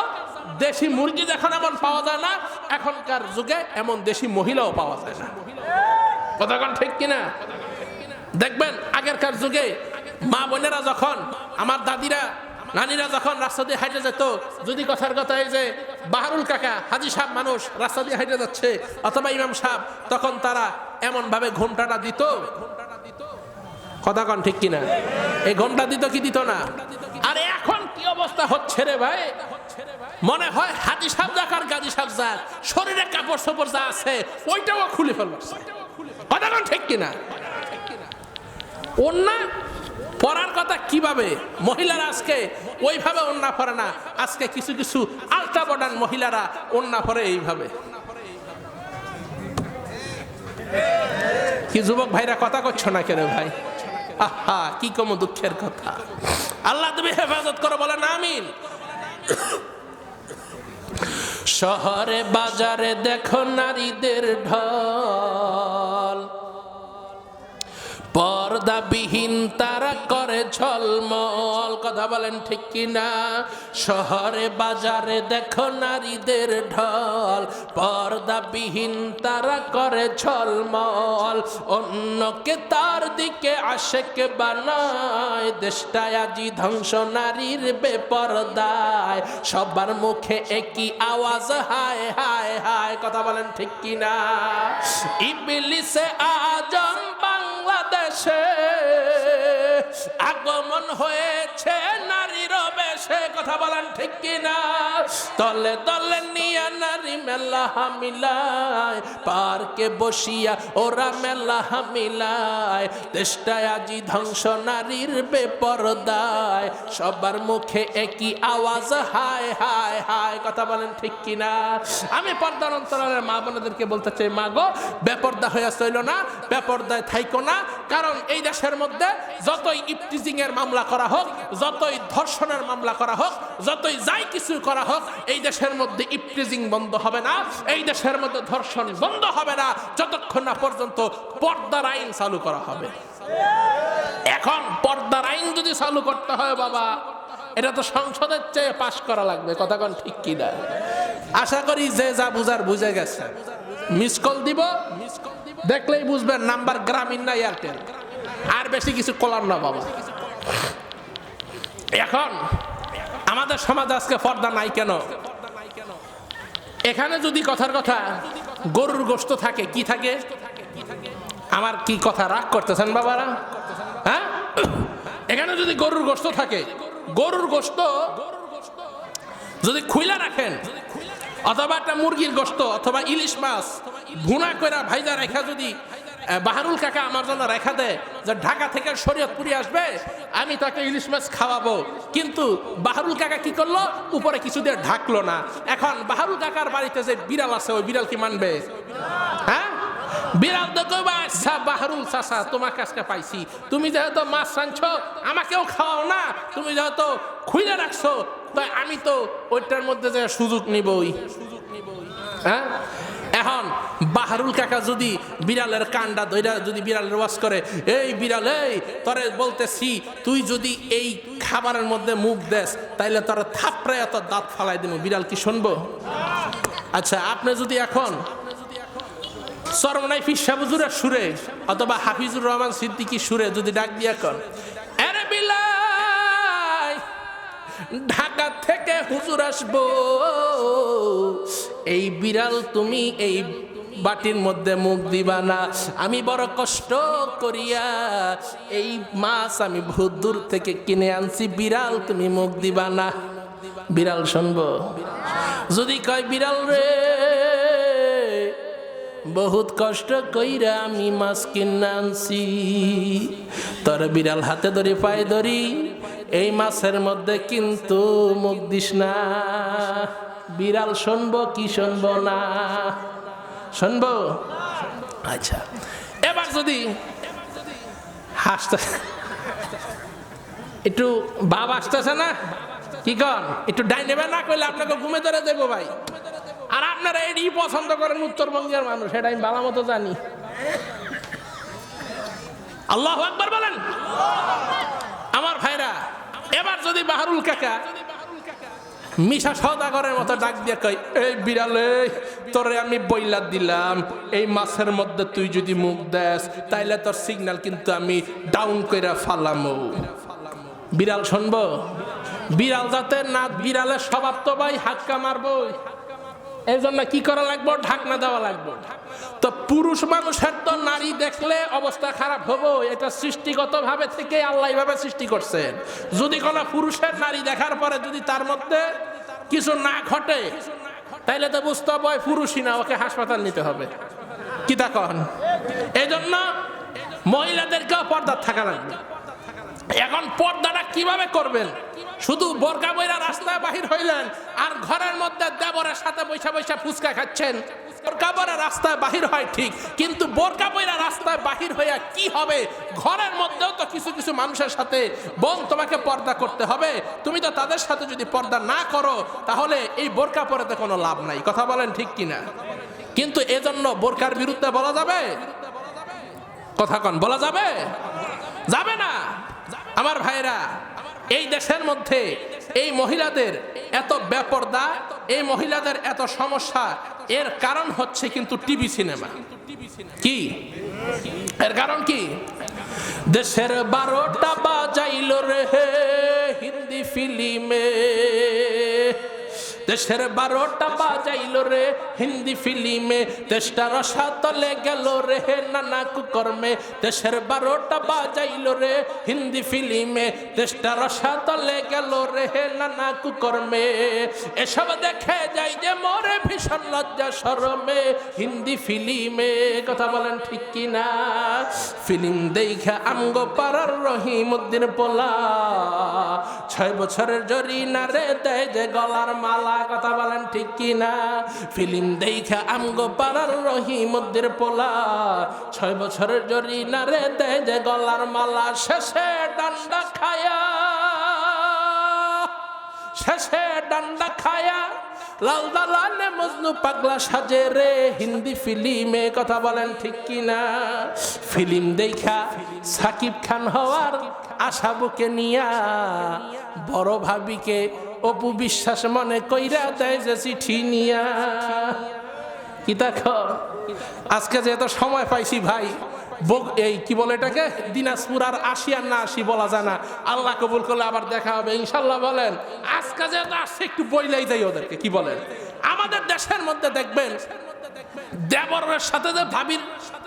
দেশি মুরগি যখন এমন পাওয়া যায় না, এখনকার যুগে এমন দেশি মহিলাও পাওয়া যায় না। কথা কোন ঠিক কিনা? দেখবেন আগেরকার যুগে মা বোনেরা যখন, আমার দাদিরা নানিরা যখন রাস্তা দিয়ে হাইটে যেত, যদি কথার কথা এই যে বাহারুল কাকা হাজি সাহেব মানুষ রাস্তা দিয়ে হাইটে যাচ্ছে, অথবা ইমাম সাহেব, তখন তারা এমন ভাবে ঘন্টাটা দিত। কথা কন ঠিক কিনা? এই ঘন্টা দিত কি দিত না? আরে এখন কি অবস্থা হচ্ছে রে ভাই, মনে হয় হাজি সাহেব যাক আর গাজী সাহেব যাক, শরীরে কাপড় চোপড় যা আছে ওইটাও খুলে ফেলছে। কথা কন ঠিক কিনা? ওন্না পরার কথা কিভাবে মহিলারা আজকে ওইভাবে ওন্না পরে না, আজকে কিছু কিছু আলট্রা মডার্ন মহিলারা ওন্না পরে এইভাবে। কি যুবক ভাইরা কথা করছো না কেন ভাই? আহা, কি কম দুঃখের কথা। আল্লাহ তুমি হেফাজত করো, বলেন আমিন। শহরে বাজারে দেখো নারীদের ঢল, পর্দাবিহীন তারা করে ঝলমল। কথা বলেন ঠিক কিনা? শহরে বাজারে দেখো নারীদের ঢল, পর্দাবিহীন তারা করে ঝলমল। অন্যকে তার দিকে আশেক বানায়, দেশটায় আজি ধ্বংস নারীর বেপরদায়। সবার মুখে একই আওয়াজ, হায় হায় হায়। কথা বলেন ঠিক কিনা? ইবলিসে আজম বাংলাদেশে আগমন হয়েছে নারীর বেশে। কথা বলেন ঠিক কিনা? তলে তলে নিয়া নারী মেলা মিলায়, পার্কে বসিয়া ওরা মেলা মিলায়। দেশটায় আজি ধ্বংস নারীর বেপরদায়, সবার মুখে একই আওয়াজ, হায় হায় হায়। কথা বলেন ঠিক কিনা? আমি পর্দার অন্তরালের মা বোনেদেরকে বলতে চাই, মা গো, বেপর্দা হইয়া চইল না, বেপর্দায় থাইকো না। কারণ এই দেশের মধ্যে যতই ইফটিজিং এর মামলা করা হোক, যতই ধর্ষণের মামলা করা হোক, যতই যাই কিছু করা হোক, এই দেশের মধ্যে ইফটিজিং বন্ধ হবে না, এই দেশের মধ্যে ধর্ষণ বন্ধ হবে না যতক্ষণ না পর্যন্ত পর্দার আইন চালু করা হবে। এখন পর্দার আইন যদি চালু করতে হয় বাবা, এটা তো সংসদের চেয়ে পাশ করা লাগবে। কথা কোন ঠিক কি না? আশা করি যে যা বুঝার বুঝে গেছে। মিস কল দিব, দেখলেই বুঝবেন নাম্বার গ্রামীণ না এয়ারটেল। আর বেশি কিছু করার না বাবা। এখন আমাদের সমাজে আজকে পর্দা নাই কেন? এখানে যদি কথার কথা গরুর গোশত থাকে, কি থাকে? আমার কি কথা রাগ করতেছেন বাবারা? হ্যাঁ, এখানে যদি গরুর গোশত থাকে, গরুর গোশত যদি খুইলা রাখেন, অথবা একটা মুরগির গোশত অথবা ইলিশ মাছ ভুনা কইরা ভাইজা রেখা যদি বাহারুল কাকা আমার জন্য রেখা দেয় যে ঢাকা থেকে শরীয়তপুরি আসবে, আমি তাকে ইলিশ মাছ খাওয়াবো, কিন্তু বাহারুল কাকা কি করলো? উপরে কিছু দিয়ে ঢাকলো না। এখন বাহারুল কাকার বাড়িতে যে বিড়াল আছে, ওই বিড়াল কি মানবে? হ্যাঁ, বিড়াল তো কইবা আচ্ছা বাহারুল চাচা তোমার কাছে পাইছি, তুমি যেহেতু মাছ রাঁধছো আমাকেও খাওয়াও না, তুমি যেহেতু খুইলে রাখছো, তাই আমি তো ওইটার মধ্যে যে সুযোগ নিবই। হ্যাঁ, এখন বাহারুল কাকা যদি বিড়ালের কান্ডা ধইরা যদি বিড়ালের ওয়াজ করে, এই বিড়াল এই তোরে বলতেছি, তুই যদি এই খাবারের মধ্যে মুখ দেস তাইলে তোর থাপড়ায় তোর দাঁত ফালাই দেব, বিড়াল কি শুনবো? আচ্ছা, আপনি যদি এখন সরমনাই ফির সাবুজুরের সুরে অথবা হাফিজুর রহমান সিদ্দিকী সুরে যদি ডাক দিয়া কন, আরে বিলাই ঢাকা থেকে হুজুর আসবো, এই বিড়াল তুমি এই বাটির মধ্যে মুখ দিবা না, আমি বড় কষ্ট করিয়া এই মাছ আমি বহুত দূর থেকে কিনে আনছি, বিড়াল তুমি মুখ দিবা না। বিড়াল শুনবো? যদি কয় বিড়াল রে বহুত কষ্ট কইরা আমি মাছ কিনে আনছি, তোর বিড়াল হাতে ধরি পায়ে ধরি, এই মাছের মধ্যে কিন্তু মুখ দিস না, বিড়াল শুনবো কি শুনবো না? শুনবো। আচ্ছা, এবার যদি হাসতে একটু ভাব আসতেছে না, কি কন? একটু ডাই নেবে না কইলে আপনাকে ঘুমে ধরে দেবো ভাই। আর আপনারা এটাই পছন্দ করেন উত্তরবঙ্গের মানুষ, এটা আমি ভালো মতো জানি। আল্লাহু আকবার বলেন। আমার ভাইরা, এবার যদি বাহারুল কাকা মিশা সওদাগরের মতো ডাক দিয়ে কই, এই বিড়ালে তোরে আমি বইলা দিলাম, এই মাছের মধ্যে তুই যদি মুখ দেস তাইলে তোর সিগন্যাল কিন্তু আমি ডাউন কইরা ফালামু, বিড়াল শুনবো? বিড়াল যাতে না, বিড়ালের স্বভাব তো ভাই হাক্কা মারবো, এই জন্য কি করা লাগবো? ঢাকনা দেওয়া লাগবো। তো পুরুষ মানুষের তো নারী দেখলে অবস্থা খারাপ হবো, এটা সৃষ্টিগত ভাবে থেকে আল্লাহ এইভাবে সৃষ্টি করছেন। যদি কোনো পুরুষের নারী দেখার পরে যদি তার মধ্যে কিছু না ঘটে তাইলে তো বুঝতে হবে পুরুষই না, ওকে হাসপাতাল নিতে হবে। কি তা কন? এই জন্য মহিলাদেরকেও পর্দা থাকা লাগবে। এখন পর্দাটা কিভাবে করবেন? শুধু বোরকা বইরা রাস্তায় বাহির হইলেন আর ঘরের মধ্যে দেবরের সাথে বৈশা বৈশা ফুচকা খাচ্ছেন, বোরকা পরে রাস্তায় বাহির হয় ঠিক, কিন্তু বোরকা পরে রাস্তায় বাহির হইয়া কি হবে? ঘরের মধ্যেও তো কিছু কিছু মানুষের সাথে বোন তোমাকে পর্দা করতে হবে, তুমি তো তাদের সাথে যদি পর্দা না করো তাহলে এই বোরকা পরেতে কোনো লাভ নাই। কথা বলেন ঠিক কিনা? কিন্তু এজন্য বোরকার বিরুদ্ধে বলা যাবে? কথা কন, বলা যাবে? যাবে না। আমার ভাইরা, এই দেশের মধ্যে এই মহিলাদের এত বেপরদা, এই মহিলাদের এত সমস্যা, এর কারণ হচ্ছে কিন্তু টিভি সিনেমা। কি এর কারণ? কি? দেশের 12টা বাজাইল রে হিন্দি ফিল্মে, দেশের 12টা বাজাইল রে হিন্দি ফিল্মে, দেশটা রসাতলে গেল রে নানা কুকর্মে, দেশের 12টা বাজাইল রে হিন্দি ফিল্মে, দেশটা রসাতলে গেল রে নানা কুকর্মে, এসব দেখে যাই যে মরে ভীষণ লজ্জা শরমে হিন্দি ফিল্মে। কথা বলেন ঠিক কিনা? ফিল্ম দেখা আমগো পাড়ার রহিমউদ্দিন পোলা 6 বছরের জরিনা রে দেয় যে গলার মালা। কথা বলেন ঠিক কিনা? ফিল্ম দেখা আমগো পাড়ার রহিমউদ্দিন পোলা 6 বছরের জরিনা রে দেয় যে গলার মালা, শেষে ডান্ডা খায়া শেষে ডান্ডা খায়া লাল দালানে মজনু পাগলা সাজে রে। হিন্দি ফিল্মে কথা বলেন ঠিক কিনা? ফিল্ম দেখা সাকিব খান হওয়ার আশা বুকে নিয়া বড় ভাবিকে অপু বিশ্বাস মনে কইরা দেয় যে চিঠি নিয়া। কি দেখো আজকে যে এত সময় পাইছি ভাই, এই কি বলে এটাকে, দিনাজপুর আর ৮০ আর না ৮০ বলা যায় না। আল্লাহ কবুল করলে আবার দেখা হবে ইনশাল্লাহ। বলেন আজকে যে আসছে একটু বইলাই যাই ওদেরকে, কি বলেন? আমাদের দেশের মধ্যে দেখবেন দেবরের সাথে যে ভাবির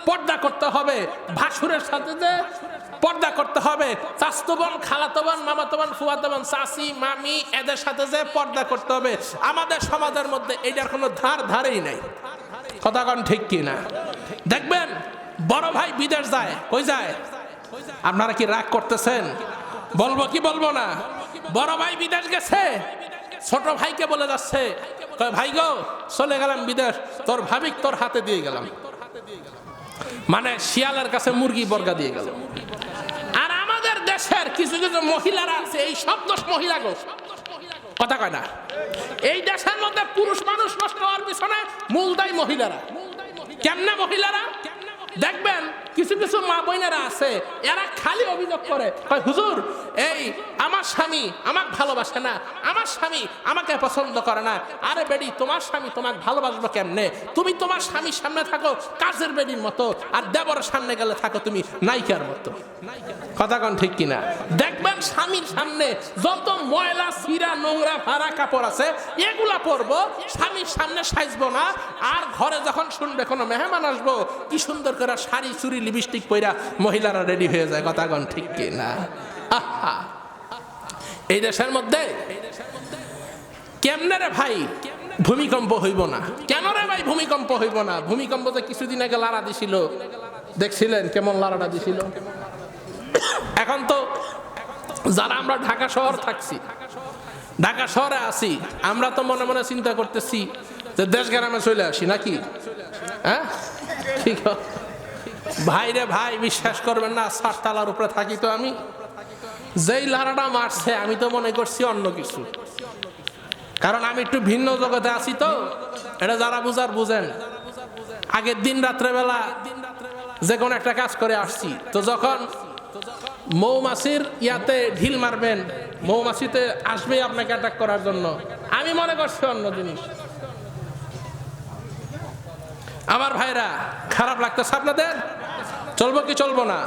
পর্দা করতে হবে, ভাসুরের সাথে যে পর্দা করতে হবে, চাচতো বোন, খালাতো বোন, মামাতো বোন, ফুফাতো বোন, চাচি মামি এদের সাথে যে পর্দা করতে হবে, আমাদের সমাজের মধ্যে এটার কোনো ধারেই নাই। কথা কন ঠিক কিনা? দেখবেন বড় ভাই বিদেশ যায়, কই যায়? আপনারা কি রাগ করতেছেন? বলবো কি বলবো না? বড় ভাই বিদেশ গেছে, ছোট ভাইকে বলে যাচ্ছে, ভাই গো চলে গেলাম বিদেশ, তোর ভাবিক তোর হাতে দিয়ে গেলাম। মানে শিয়ালের কাছে মুরগি বর্গা দিয়ে গেল। আর আমাদের দেশের কিছু কিছু মহিলারা আছে, এই সব দোষ মহিলা গো, কথা কয় না। এই দেশের মধ্যে পুরুষ মানুষ নষ্ট হওয়ার পিছনে মূল দায়ী মহিলারা। কেমনে মহিলারা? দেখবেন কিছু কিছু মা বোনেরা আছে, এরা খালি অভিযোগ করে, হুজুর এই আমার স্বামী আমাকে ভালোবাসে না, আমার স্বামী আমাকে পছন্দ করে না। আরে বেডি, তোমার স্বামী তোমাকে ভালোবাসবো কেমনে? তুমি তোমার স্বামীর সামনে থাকো কাজের বেডির মতো, আর দেবরের সামনে গেলে থাকো তুমি নায়িকার মতো। কথা কন ঠিক কিনা? দেখবেন স্বামীর সামনে যত ময়লা ছিঁড়া নোংরা ভাড়া কাপড় আছে এগুলা পরবো, স্বামীর সামনে সাজবো না। আর ঘরে যখন শুনবে কোনো মেহমান আসবো, কি সুন্দর করে শাড়ি চুরি লিপস্টিক পইরা মহিলারা রেডি হয়ে যায়। কথা কন ঠিক কিনা? আহা, এই দেশের মধ্যে কেমনে রে ভাই ভূমিকম্প হইব না? কেন রে ভাই ভূমিকম্প হইব না? ভূমিকম্প তো কিছুদিন আগে লাড়া দিছিল, দেখছিলেন কেমন লাড়াটা দিছিল? এখন তো যারা আমরা ঢাকা শহর থাকছি, ঢাকা শহরে আছি, আমরা তো মনে মনে চিন্তা করতেছি যে দেশ গ্রামে চলে আসি নাকি? হ্যাঁ ঠিক ভাই রে ভাই, বিশ্বাস করবেন না, ৬০ তলার উপরে থাকি তো আমি। যেই লাড়াটা মারছে আমি তো মনে করছি অন্য কিছু, কারণ আমি একটু ভিন্ন জগতে আছি তো। এটা যারা বুঝার বুঝেন। আগের দিন রাত্রেবেলা যে কোনো একটা কাজ করে আসছি, তো যখন মৌমাছির ইয়াতে ঢিল মারবেন, মৌমাছিতে আসবে আপনাকে অ্যাটাক করার জন্য, আমি মনে করছি অন্য জিনিস। আমার ভাইরা খারাপ লাগতেছে আপনাদের? চলবো কি চলবো না?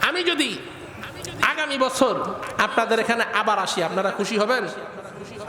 আমি যদি আগামী বছর আপনাদের এখানে আবার আসি, আপনারা খুশি হবেন?